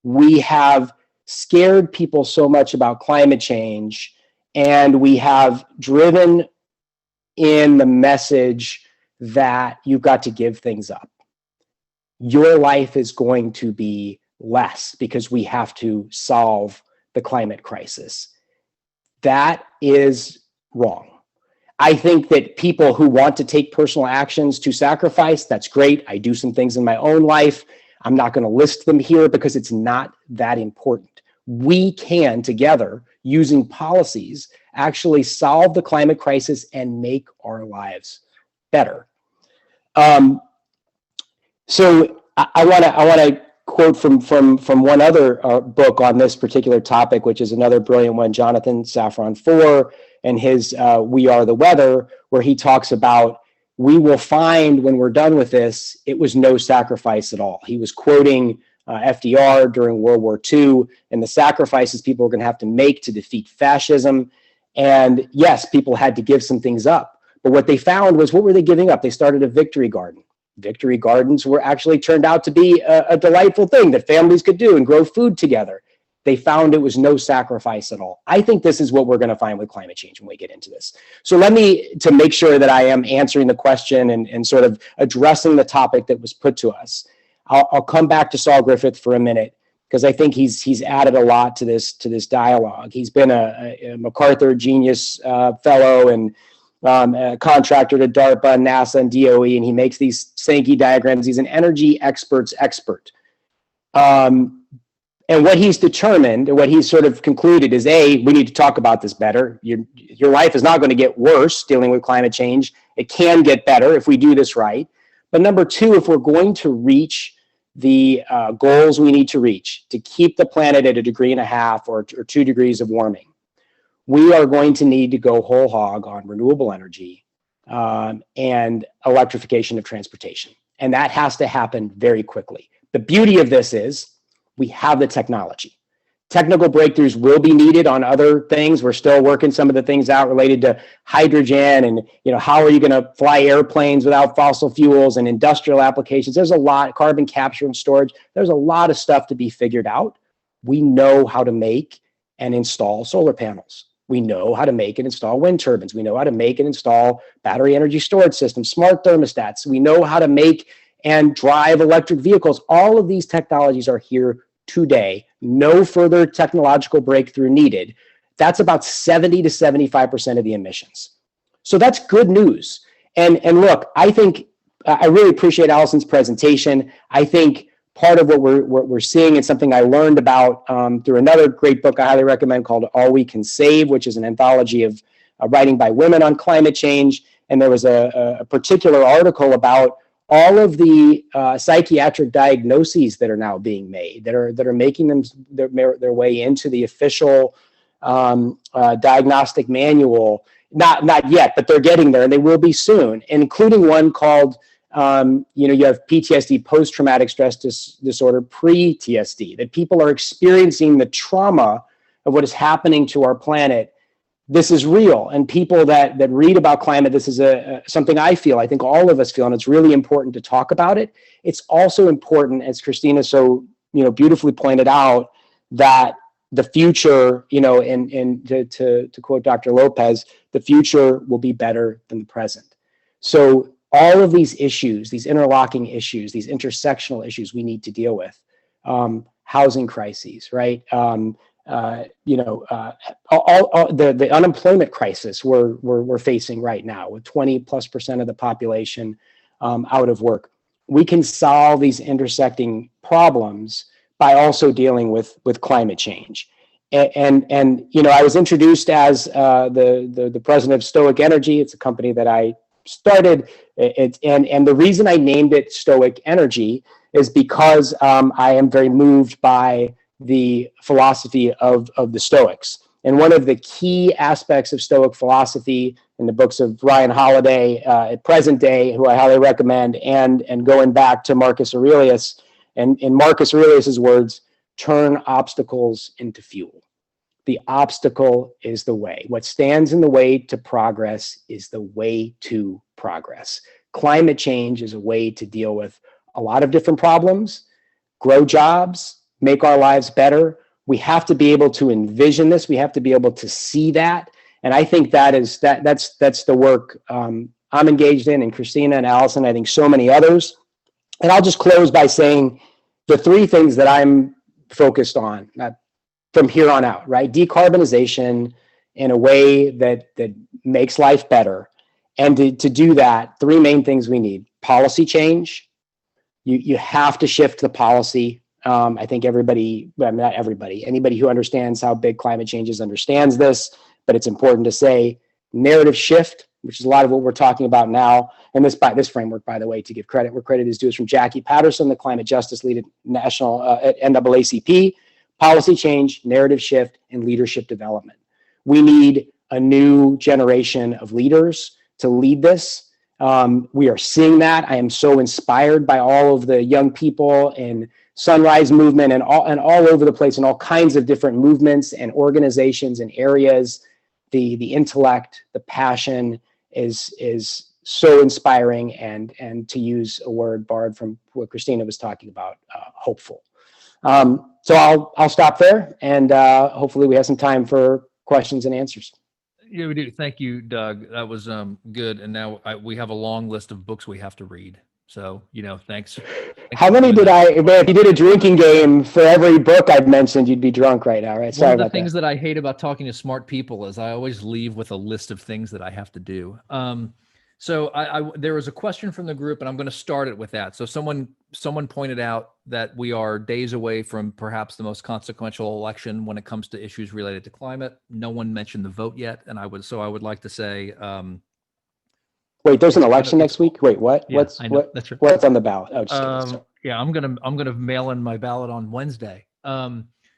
Speaker 2: we have scared people so much about climate change, and we have driven in the message that you've got to give things up. Your life is going to be less because we have to solve the climate crisis. That is wrong. I think that people who want to take personal actions to sacrifice, that's great. I do some things in my own life. I'm not going to list them here because it's not that important. We can together, using policies, actually solve the climate crisis and make our lives better. So I want to quote from one other book on this particular topic, which is another brilliant one, Jonathan Safran Foer, and his We Are the Weather, where he talks about, we will find when we're done with this, it was no sacrifice at all. He was quoting FDR during World War II and the sacrifices people were going to have to make to defeat fascism. And yes, people had to give some things up. But what they found was, what were they giving up? They started a victory garden. Victory gardens were actually turned out to be a delightful thing that families could do and grow food together. They found it was no sacrifice at all. I think this is what we're going to find with climate change when we get into this. So let me, to make sure that I am answering the question and sort of addressing the topic that was put to us, I'll come back to Saul Griffith for a minute, because I think he's added a lot to this dialogue. He's been a MacArthur Genius Fellow and a contractor to DARPA, NASA, and DOE, and he makes these Sankey diagrams. He's an energy expert's expert. And what he's determined, or what he's sort of concluded is, A, we need to talk about this better. Your life is not going to get worse dealing with climate change. It can get better if we do this right. But number two, if we're going to reach the goals we need to reach to keep the planet at 1.5 degrees or 2 degrees of warming, we are going to need to go whole hog on renewable energy and electrification of transportation. And that has to happen very quickly. The beauty of this is we have the technology. Technical breakthroughs will be needed on other things. We're still working some of the things out related to hydrogen and, how are you going to fly airplanes without fossil fuels and industrial applications. There's a lot, carbon capture and storage. There's a lot of stuff to be figured out. We know how to make and install solar panels. We know how to make and install wind turbines. We know how to make and install battery energy storage systems, smart thermostats. We know how to make and drive electric vehicles. All of these technologies are here today. No further technological breakthrough needed. That's about 70 to 75% of the emissions. So that's good news. And look, I think I really appreciate Allison's presentation. I think part of what we're seeing is something I learned about through another great book I highly recommend called All We Can Save, which is an anthology of writing by women on climate change. And there was a particular article about all of the psychiatric diagnoses that are now being made, that are making their way into the official diagnostic manual. Not yet, but they're getting there, and they will be soon, including one called, you have PTSD, post-traumatic stress disorder, pre-TSD, that people are experiencing the trauma of what is happening to our planet. This is real, and people that read about climate, this is something I think all of us feel, and it's really important to talk about it. It's also important, as Christina so beautifully pointed out, that the future, and to quote Dr. Lopez, the future will be better than the present. So all of these issues, these interlocking issues, these intersectional issues we need to deal with, housing crises, right? The unemployment crisis we're facing right now, with 20+% of the population out of work. We can solve these intersecting problems by also dealing with climate change. And I was introduced as the president of Stoic Energy. It's a company that I started. And the reason I named it Stoic Energy is because I am very moved by the philosophy of the Stoics. And one of the key aspects of Stoic philosophy in the books of Ryan Holiday at present day, who I highly recommend, and going back to Marcus Aurelius, and in Marcus Aurelius's words, turn obstacles into fuel. The obstacle is the way. What stands in the way to progress is the way to progress. Climate change is a way to deal with a lot of different problems, grow jobs, make our lives better. We have to be able to envision this. We have to be able to see that. And I think that's the work I'm engaged in, and Christina and Allison, I think so many others. And I'll just close by saying the three things that I'm focused on from here on out, right? Decarbonization in a way that makes life better. And to do that, three main things we need: policy change. You have to shift the policy. I think everybody, well, not everybody, anybody who understands how big climate change is understands this, but it's important to say narrative shift, which is a lot of what we're talking about now. And this framework, by the way, to give credit where credit is due, is from Jackie Patterson, the climate justice lead at national at NAACP. Policy change, narrative shift, and leadership development. We need a new generation of leaders to lead this. We are seeing that. I am so inspired by all of the young people in Sunrise Movement and all over the place, in all kinds of different movements and organizations and areas. The intellect, the passion is so inspiring, and to use a word borrowed from what Christina was talking about, hopeful. So I'll stop there, and hopefully we have some time for questions and answers.
Speaker 4: Yeah, we do. Thank you, Doug. That was good. And now we have a long list of books we have to read. So, thanks.
Speaker 2: How many did man, if you did a drinking game for every book I've mentioned, you'd be drunk right now, right? Sorry about that.
Speaker 4: One of the things that I hate about talking to smart people is I always leave with a list of things that I have to do. So there was a question from the group, and I'm going to start it with that. So someone pointed out that we are days away from perhaps the most consequential election when it comes to issues related to climate. No one mentioned the vote yet, and I would like to say.
Speaker 2: Wait, there's an election next week? Wait, what?
Speaker 4: Yeah, that's right.
Speaker 2: What's on the ballot? Oh,
Speaker 4: yeah, I'm gonna mail in my ballot on Wednesday.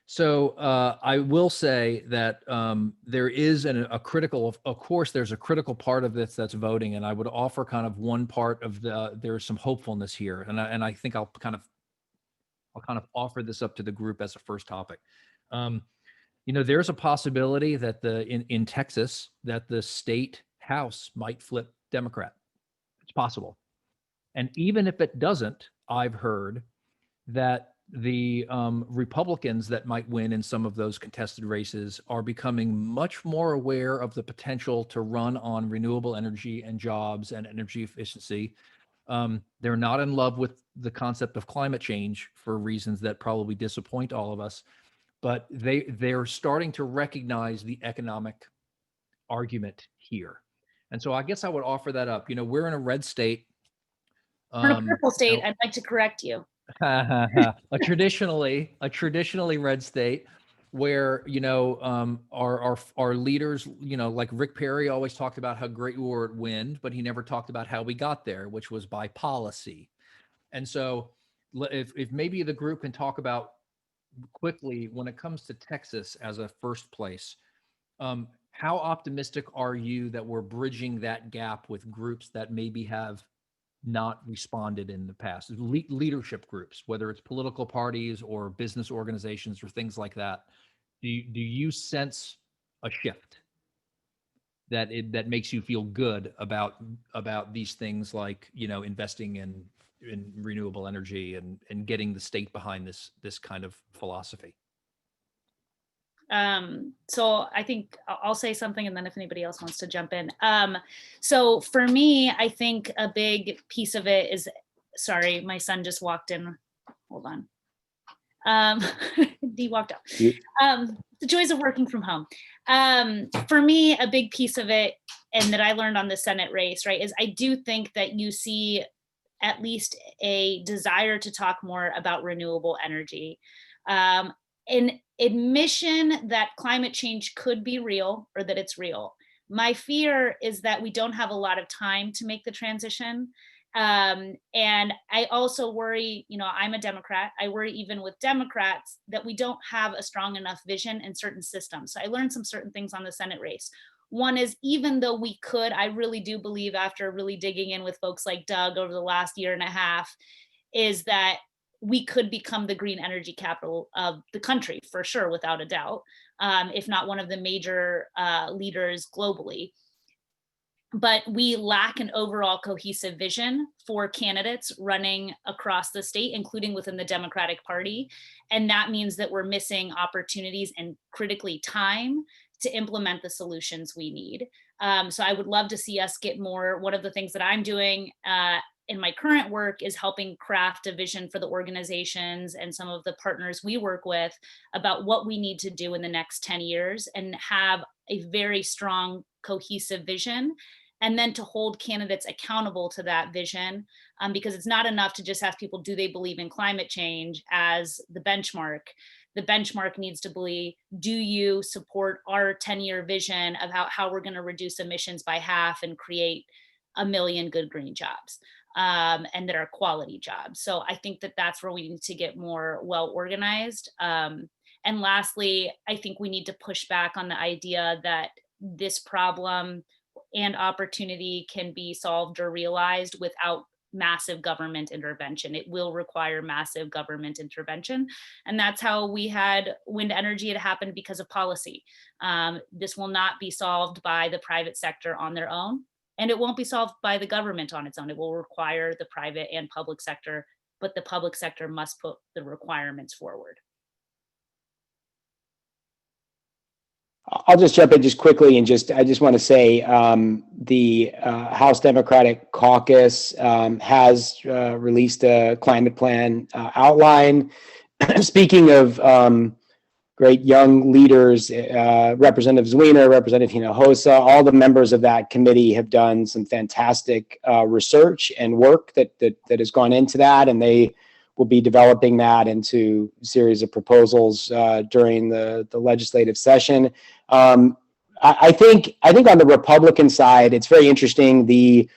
Speaker 4: So I will say that there is a critical, of course, there's a critical part of this that's voting, and I would offer kind of one part of there's some hopefulness here, and I think I'll kind of offer this up to the group as a first topic. There's a possibility that in Texas that the state house might flip Democrat. It's possible, and even if it doesn't, I've heard that the Republicans that might win in some of those contested races are becoming much more aware of the potential to run on renewable energy and jobs and energy efficiency. They're not in love with the concept of climate change for reasons that probably disappoint all of us, but they're starting to recognize the economic argument here. And so I guess I would offer that up. We're in a red state.
Speaker 3: We're in a purple state. I'd like to correct you.
Speaker 4: a traditionally red state where our leaders, like Rick Perry always talked about how great we were at wind, but he never talked about how we got there, which was by policy. And so if maybe the group can talk about quickly when it comes to Texas as a first place, how optimistic are you that we're bridging that gap with groups that maybe have not responded in the past, leadership groups, whether it's political parties or business organizations or things like that? Do you sense a shift that makes you feel good about these things, like investing in renewable energy and getting the state behind this kind of philosophy?
Speaker 3: So I think I'll say something, and then if anybody else wants to jump in. So for me, I think a big piece of it is, sorry, my son just walked in. Hold on. He walked out. The joys of working from home. For me, a big piece of it, and that I learned on the Senate race, right, is I do think that you see at least a desire to talk more about renewable energy. An admission that climate change could be real, or that it's real. My fear is that we don't have a lot of time to make the transition. And I also worry, I'm a Democrat. I worry even with Democrats that we don't have a strong enough vision in certain systems. So I learned some certain things on the Senate race. One is, even though we could, I really do believe, after really digging in with folks like Doug over the last year and a half, is that we could become the green energy capital of the country, for sure, without a doubt, if not one of the major leaders globally. But we lack an overall cohesive vision for candidates running across the state, including within the Democratic Party. And that means that we're missing opportunities and critically time to implement the solutions we need. So I would love to see us get more. One of the things that I'm doing in my current work is helping craft a vision for the organizations and some of the partners we work with about what we need to do in the next 10 years and have a very strong, cohesive vision, and then to hold candidates accountable to that vision, because it's not enough to just ask people, do they believe in climate change as the benchmark? The benchmark needs to be, do you support our 10-year vision of how we're going to reduce emissions by half and create 1 million good green jobs, and that are quality jobs? So I think that that's where we need to get more well organized. And lastly, I think we need to push back on the idea that this problem and opportunity can be solved or realized without massive government intervention. It will require massive government intervention. And that's how we had wind energy. It happened because of policy. This will not be solved by the private sector on their own, and it won't be solved by the government on its own. It will require the private and public sector, but the public sector must put the requirements forward.
Speaker 2: I'll just jump in just quickly and I just want to say the House Democratic Caucus has released a climate plan outline. Speaking of great young leaders, Representative Zwiener, Representative Hinojosa, all the members of that committee have done some fantastic research and work that has gone into that, and they will be developing that into a series of proposals during the legislative session. I think on the Republican side, it's very interesting. The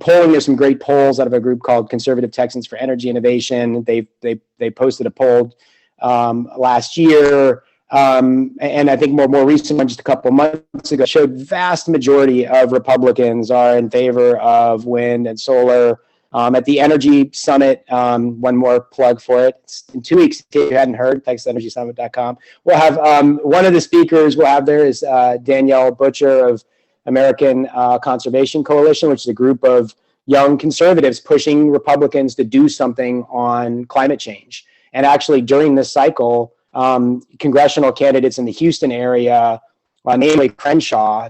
Speaker 2: polling, there's some great polls out of a group called Conservative Texans for Energy Innovation. They posted a poll last year, and I think more recent one just a couple months ago showed vast majority of Republicans are in favor of wind and solar. At the Energy Summit, one more plug for it. It's in 2 weeks, if you hadn't heard, texasenergysummit.com. We'll have one of the speakers we'll have there is Danielle Butcher of American Conservation Coalition, which is a group of young conservatives pushing Republicans to do something on climate change. And actually, during this cycle, congressional candidates in the Houston area, namely Crenshaw,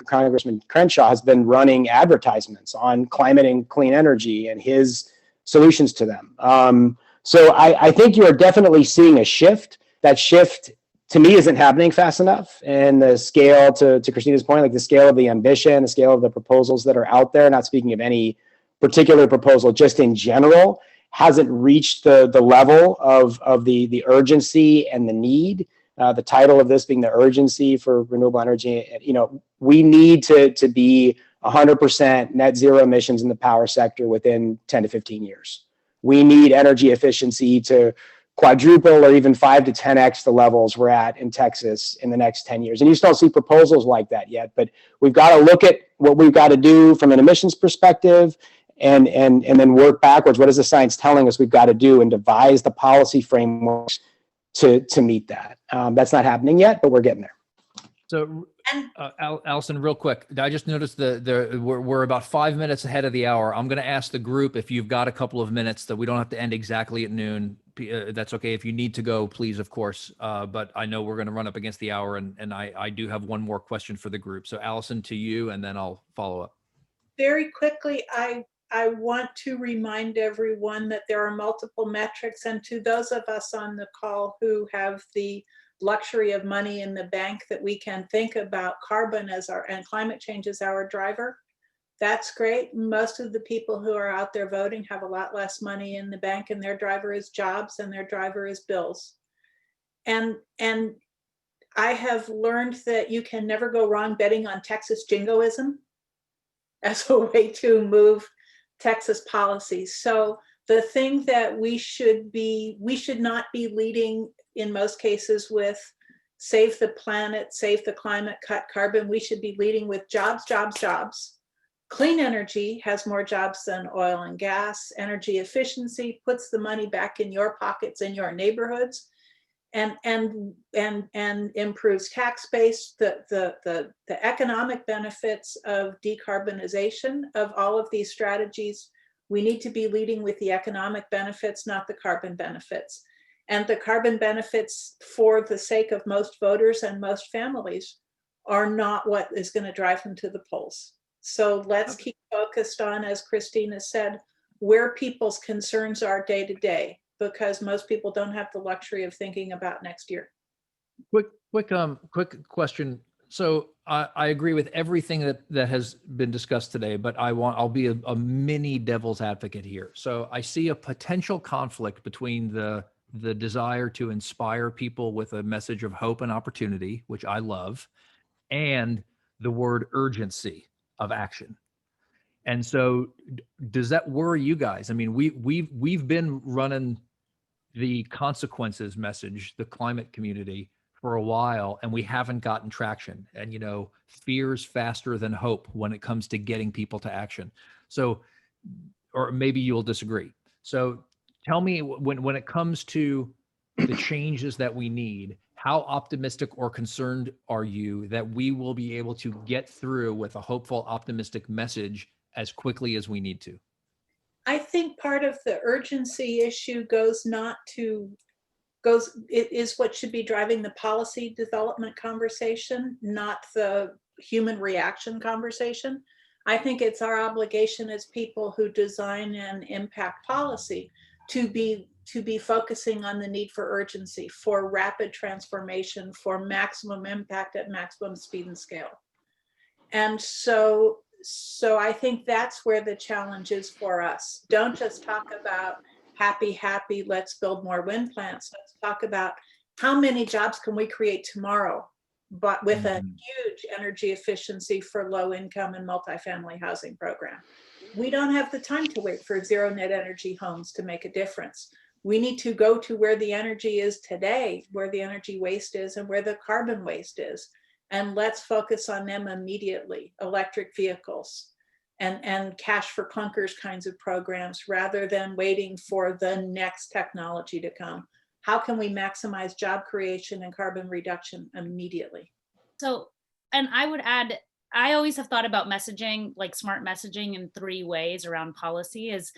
Speaker 2: Congressman Crenshaw, has been running advertisements on climate and clean energy and his solutions to them. So I think you are definitely seeing a shift. That shift, to me, isn't happening fast enough. And the scale, to Christina's point, like the scale of the ambition, the scale of the proposals that are out there, not speaking of any particular proposal, just in general, hasn't reached the level of the urgency and the need. The title of this being the urgency for renewable energy. We need to be 100% net zero emissions in the power sector within 10 to 15 years. We need energy efficiency to quadruple or even 5 to 10x the levels we're at in Texas in the next 10 years. And you just don't see proposals like that yet, but we've got to look at what we've got to do from an emissions perspective and then work backwards. What is the science telling us we've got to do, and devise the policy frameworks to meet that. That's not happening yet, but we're getting there.
Speaker 4: So, Allison, real quick, I just noticed we're about 5 minutes ahead of the hour. I'm going to ask the group if you've got a couple of minutes, that we don't have to end exactly at noon. That's okay. If you need to go, please, of course. But I know we're going to run up against the hour, and I do have one more question for the group. So, Allison, to you, and then I'll follow up.
Speaker 5: Very quickly, I want to remind everyone that there are multiple metrics, and to those of us on the call who have the luxury of money in the bank, that we can think about carbon and climate change as our driver. That's great. Most of the people who are out there voting have a lot less money in the bank, and their driver is jobs and their driver is bills. And I have learned that you can never go wrong betting on Texas jingoism as a way to move Texas policies. So the thing that we should not be leading in most cases with save the planet, save the climate, cut carbon. We should be leading with jobs, jobs, jobs. Clean energy has more jobs than oil and gas. Energy efficiency puts the money back in your pockets, in your neighborhoods, and improves tax base. The economic benefits of decarbonization of all of these strategies, we need to be leading with the economic benefits, not the carbon benefits. And the carbon benefits, for the sake of most voters and most families, are not what is going to drive them to the polls. So let's keep focused on, as Christina said, where people's concerns are day to day, because most people don't have the luxury of thinking about next year.
Speaker 4: Quick question. So I agree with everything that has been discussed today, but I'll be a mini devil's advocate here. So I see a potential conflict between the desire to inspire people with a message of hope and opportunity, which I love, and the word urgency of action. And so does that worry you guys? I mean, we've been running the consequences message, the climate community, for a while, and we haven't gotten traction. And, you know, fear's faster than hope when it comes to getting people to action. So, or maybe you'll disagree. So tell me, when it comes to the changes that we need, how optimistic or concerned are you that we will be able to get through with a hopeful, optimistic message as quickly as we need to?
Speaker 5: I think part of the urgency issue it is what should be driving the policy development conversation, not the human reaction conversation. I think it's our obligation as people who design and impact policy to be focusing on the need for urgency, for rapid transformation, for maximum impact at maximum speed and scale. And so I think that's where the challenge is for us. Don't just talk about happy, let's build more wind plants. Let's talk about how many jobs can we create tomorrow, but with a huge energy efficiency for low income and multifamily housing program. We don't have the time to wait for zero net energy homes to make a difference. We need to go to where the energy is today, where the energy waste is and where the carbon waste is. And let's focus on them immediately. Electric vehicles and cash for clunkers kinds of programs, rather than waiting for the next technology to come. How can we maximize job creation and carbon reduction immediately?
Speaker 3: So, and I would add, I always have thought about messaging, like smart messaging, in 3 ways around policy: is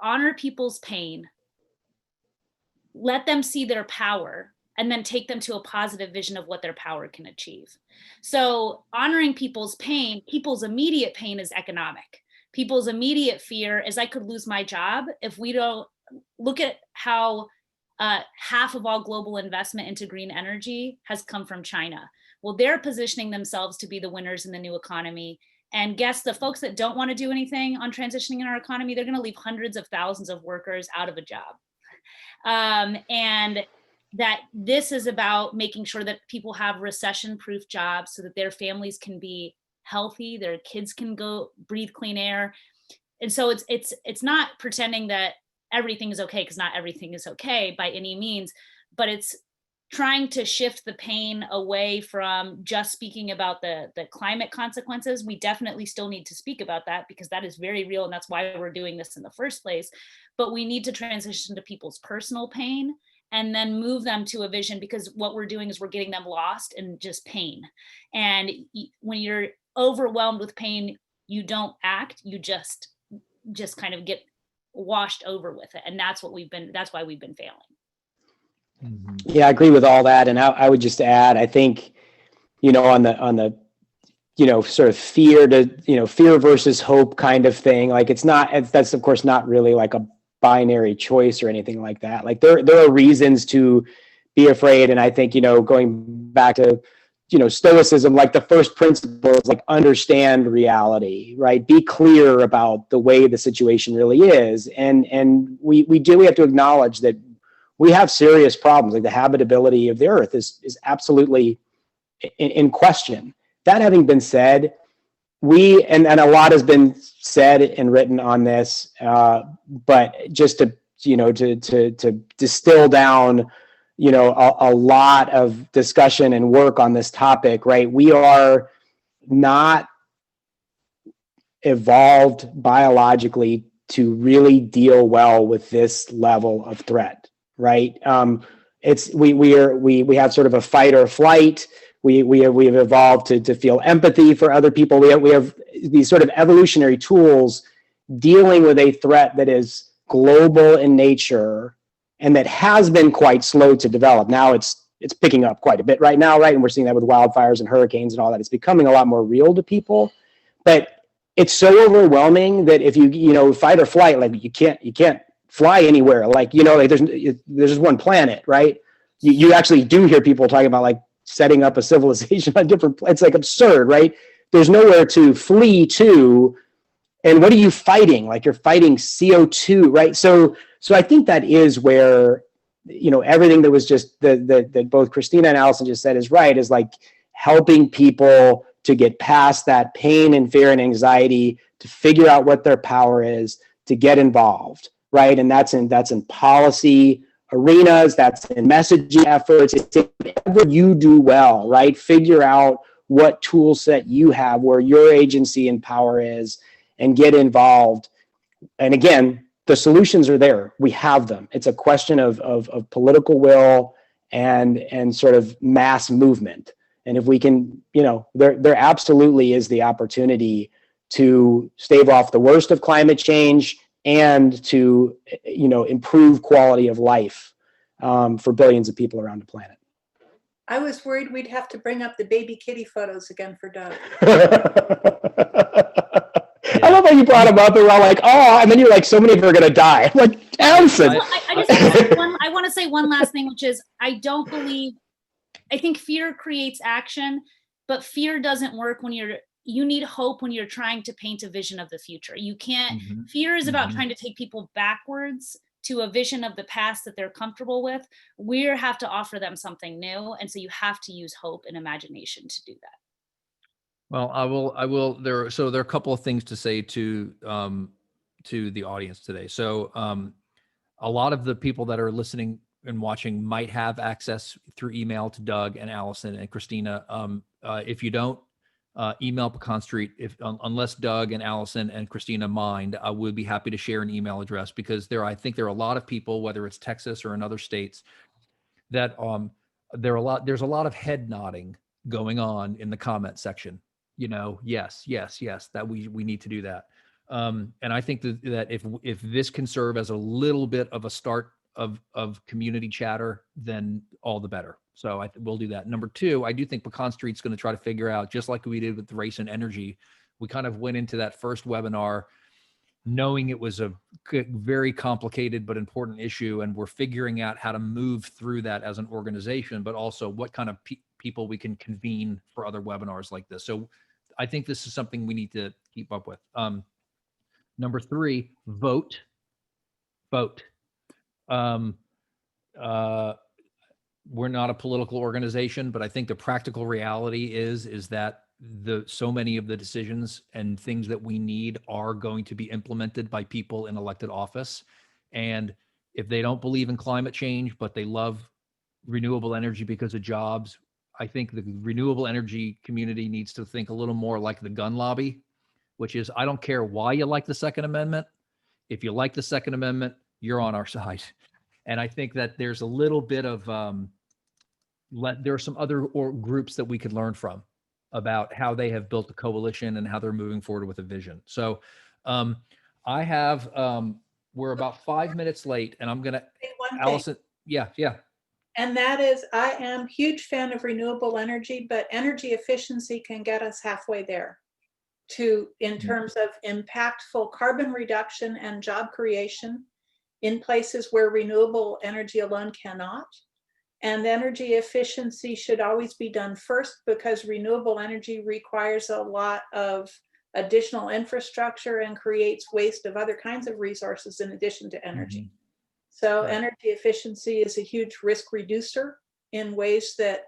Speaker 3: honor people's pain, let them see their power, and then take them to a positive vision of what their power can achieve. So honoring people's pain, people's immediate pain is economic. People's immediate fear is, I could lose my job if we don't look at how half of all global investment into green energy has come from China. Well, they're positioning themselves to be the winners in the new economy. And guess the folks that don't want to do anything on transitioning in our economy, they're going to leave hundreds of thousands of workers out of a job. And that this is about making sure that people have recession-proof jobs so that their families can be healthy, their kids can go breathe clean air. And so it's not pretending that everything is okay, because not everything is okay by any means, but it's trying to shift the pain away from just speaking about the climate consequences. We definitely still need to speak about that, because that is very real, and that's why we're doing this in the first place. But we need to transition to people's personal pain and then move them to a vision, because what we're doing is we're getting them lost in just pain. And when you're overwhelmed with pain, you don't act, you just kind of get washed over with it. And that's why we've been failing.
Speaker 2: Yeah, I agree with all that. And I would just add, I think, on the sort of fear versus hope kind of thing, like that's of course not really like a binary choice or anything like that. Like there are reasons to be afraid. And I think, going back to, stoicism, like the first principle is like understand reality, right? Be clear about the way the situation really is. And we have to acknowledge that we have serious problems. Like the habitability of the earth is absolutely in question. That having been said, and a lot has been said and written on this, but just to, to distill down, a lot of discussion and work on this topic, right? We are not evolved biologically to really deal well with this level of threat, right? We have sort of a fight or flight. We have evolved to feel empathy for other people. We have these sort of evolutionary tools dealing with a threat that is global in nature and that has been quite slow to develop. Now it's picking up quite a bit right now, right? And we're seeing that with wildfires and hurricanes and all that. It's becoming a lot more real to people, but it's so overwhelming that if you fight or flight, like you can't fly anywhere. Like, there's just one planet, right? You actually do hear people talking about like setting up a civilization on different planets. It's like absurd, right? There's nowhere to flee to. And what are you fighting? Like you're fighting CO2, right? So I think that is where, everything that was just that both Christina and Allison just said is right, is like helping people to get past that pain and fear and anxiety, to figure out what their power is, to get involved, right? And that's in policy arenas, that's in messaging efforts. It's whatever you do well, right? Figure out what tool set you have, where your agency and power is, and get involved. And again, the solutions are there. We have them. It's a question of political will and sort of mass movement. And if we can, there absolutely is the opportunity to stave off the worst of climate change and to, improve quality of life for billions of people around the planet.
Speaker 5: I was worried we'd have to bring up the baby kitty photos again for Doug.
Speaker 2: I love how you brought them up and we're all like, oh, and then you're like, so many of them are going to die. I'm like, Allison.
Speaker 3: Well, I want to say one last thing, which is I think fear creates action, but fear doesn't work when you need hope when you're trying to paint a vision of the future. You can't, fear is about trying to take people backwards to a vision of the past that they're comfortable with. We have to offer them something new. And so you have to use hope and imagination to do that.
Speaker 4: Well, I will. There are a couple of things to say to the audience today. So a lot of the people that are listening and watching might have access through email to Doug and Allison and Christina. If you don't, email Pecan Street. Unless Doug and Allison and Christina mind, I would be happy to share an email address, because I think there are a lot of people, whether it's Texas or in other states, that there's a lot of head nodding going on in the comment section. Yes, that we need to do that. And I think that if this can serve as a little bit of a start of community chatter, then all the better. So we'll do that. Number two, I do think Pecan Street's going to try to figure out, just like we did with the race and energy, we kind of went into that first webinar knowing it was a very complicated but important issue, and we're figuring out how to move through that as an organization, but also what kind of people we can convene for other webinars like this. So I think this is something we need to keep up with. Number three, vote. We're not a political organization, but I think the practical reality is that so many of the decisions and things that we need are going to be implemented by people in elected office. And if they don't believe in climate change, but they love renewable energy because of jobs, I think the renewable energy community needs to think a little more like the gun lobby, which is, I don't care why you like the Second Amendment. If you like the Second Amendment, you're on our side. And I think that there's a little bit of, there are some other groups that we could learn from about how they have built a coalition and how they're moving forward with a vision. So I have, we're about 5 minutes late, and I'm going to, Allison, yeah.
Speaker 5: And that is, I am a huge fan of renewable energy, but energy efficiency can get us halfway there in terms of impactful carbon reduction and job creation in places where renewable energy alone cannot. And energy efficiency should always be done first, because renewable energy requires a lot of additional infrastructure and creates waste of other kinds of resources in addition to energy. So energy efficiency is a huge risk reducer in ways that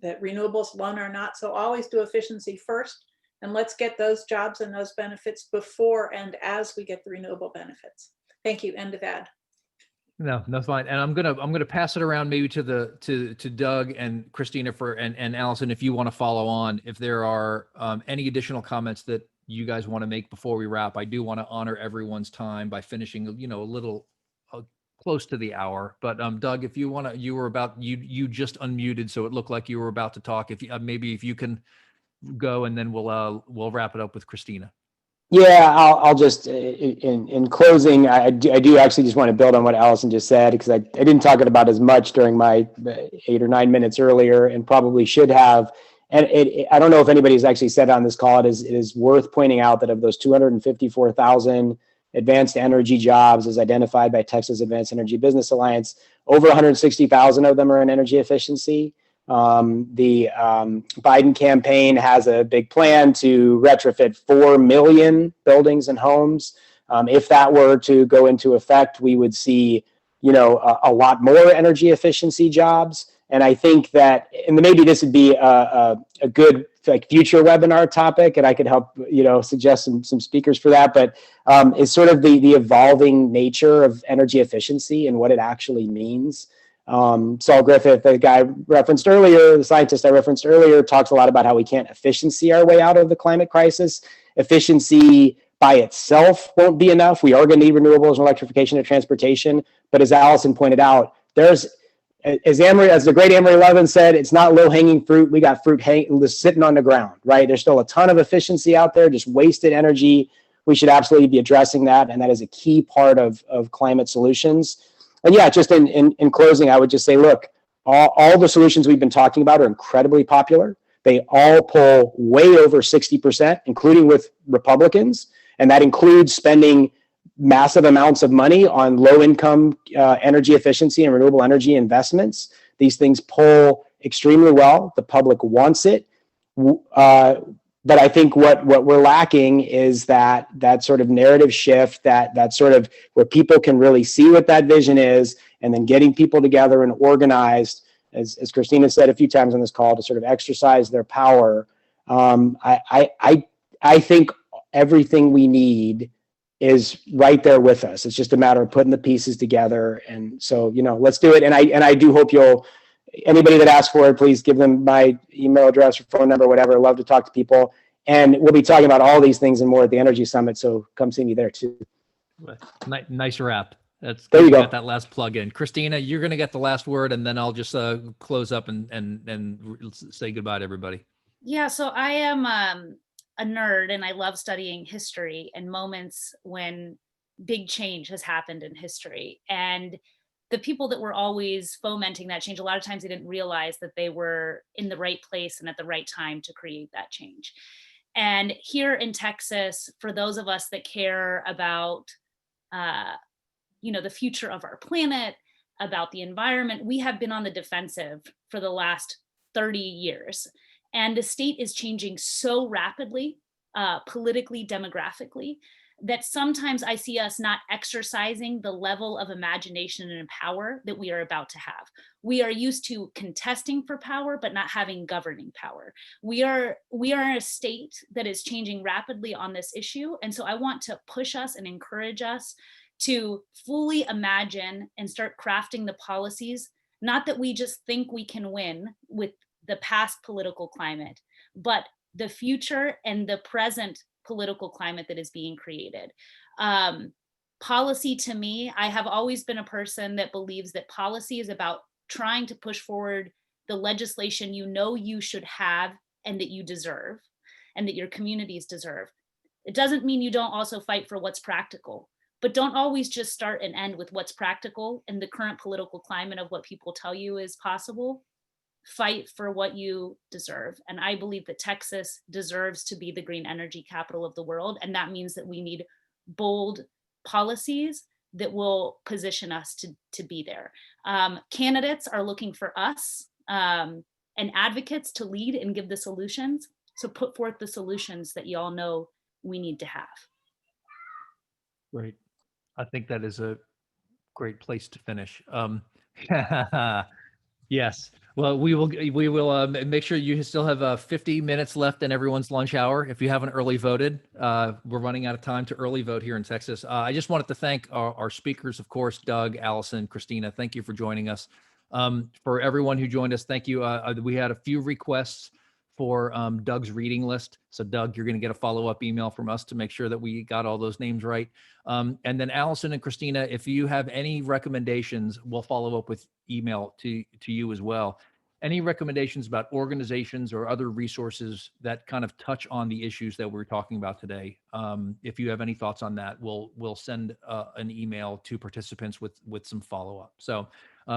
Speaker 5: renewables alone are not. So always do efficiency first, And let's get those jobs and those benefits before and as we get the renewable benefits. Thank you. End of ad.
Speaker 4: No, that's fine. And I'm gonna pass it around maybe to Doug and Christina and Allison, if you want to follow on, if there are any additional comments that you guys want to make before we wrap. I do want to honor everyone's time by finishing, a little close to the hour. But Doug, if you want to, you just unmuted, so it looked like you were about to talk. If you, maybe if you can go, and then we'll wrap it up with Christina.
Speaker 2: Yeah, I'll just, in closing, I do actually just want to build on what Allison just said, because I didn't talk about as much during my 8 or 9 minutes earlier, and probably should have. And I don't know if anybody's actually said on this call, it is worth pointing out that of those 254,000 advanced energy jobs as identified by Texas Advanced Energy Business Alliance, over 160,000 of them are in energy efficiency. The Biden campaign has a big plan to retrofit 4 million buildings and homes. If that were to go into effect, we would see, a lot more energy efficiency jobs. And I think that, and maybe this would be a good future webinar topic, and I could help, suggest some speakers for that. But it's sort of the evolving nature of energy efficiency and what it actually means. Saul Griffith, the guy referenced earlier, the scientist I referenced earlier, talks a lot about how we can't efficiency our way out of the climate crisis. Efficiency by itself won't be enough. We are going to need renewables and electrification of transportation. But as Allison pointed out, there's, as the great Amory Lovin said, it's not low-hanging fruit. We got fruit sitting on the ground, right? There's still a ton of efficiency out there, just wasted energy. We should absolutely be addressing that, and that is a key part of climate solutions. And yeah, just in closing, I would just say, look, all the solutions we've been talking about are incredibly popular. They all pull way over 60%, including with Republicans. And that includes spending massive amounts of money on low-income energy efficiency and renewable energy investments. These things pull extremely well. The public wants it. But I think what we're lacking is that sort of narrative shift, that sort of where people can really see what that vision is, and then getting people together and organized, as Christina said a few times on this call, to sort of exercise their power. I think everything we need is right there with us. It's just a matter of putting the pieces together. And so, let's do it. And I do hope anybody that asks for it, please give them my email address or phone number, whatever. Love to talk to people. And we'll be talking about all these things and more at the Energy Summit. So come see me there too.
Speaker 4: Nice wrap. That's
Speaker 2: there you go.
Speaker 4: Got that last plug in. Christina, you're going to get the last word, and then I'll just close up and say goodbye to everybody.
Speaker 3: Yeah. So I am a nerd, and I love studying history and moments when big change has happened in history. And the people that were always fomenting that change, a lot of times they didn't realize that they were in the right place and at the right time to create that change. And here in Texas, for those of us that care about, the future of our planet, about the environment, we have been on the defensive for the last 30 years. And the state is changing so rapidly, politically, demographically, that sometimes I see us not exercising the level of imagination and power that we are about to have. We are used to contesting for power, but not having governing power. We are in a state that is changing rapidly on this issue. And so I want to push us and encourage us to fully imagine and start crafting the policies, not that we just think we can win with the past political climate, but the future and the present political climate that is being created. Policy, to me, I have always been a person that believes that policy is about trying to push forward the legislation you should have and that you deserve and that your communities deserve. It doesn't mean you don't also fight for what's practical, but don't always just start and end with what's practical in the current political climate of what people tell you is possible. Fight for what you deserve. And I believe that Texas deserves to be the green energy capital of the world. And that means that we need bold policies that will position us to be there. Candidates are looking for us and advocates to lead and give the solutions. So put forth the solutions that you all know we need to have.
Speaker 4: Great. I think that is a great place to finish. Yes. Well, Well, we will make sure you still have 50 minutes left in everyone's lunch hour. If you haven't early voted, we're running out of time to early vote here in Texas. I just wanted to thank our speakers, of course, Doug, Allison, Christina. Thank you for joining us. For everyone who joined us, thank you. We had a few requests for Doug's reading list. So Doug, you're going to get a follow-up email from us to make sure that we got all those names right. And then Allison and Christina, if you have any recommendations, we'll follow up with email to you as well. Any recommendations about organizations or other resources that kind of touch on the issues that we're talking about today? If you have any thoughts on that, we'll send an email to participants with some follow-up. So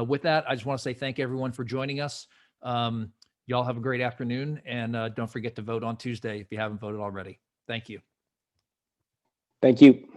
Speaker 4: with that, I just want to say thank everyone for joining us. Y'all have a great afternoon, and don't forget to vote on Tuesday if you haven't voted already. Thank you.
Speaker 2: Thank you.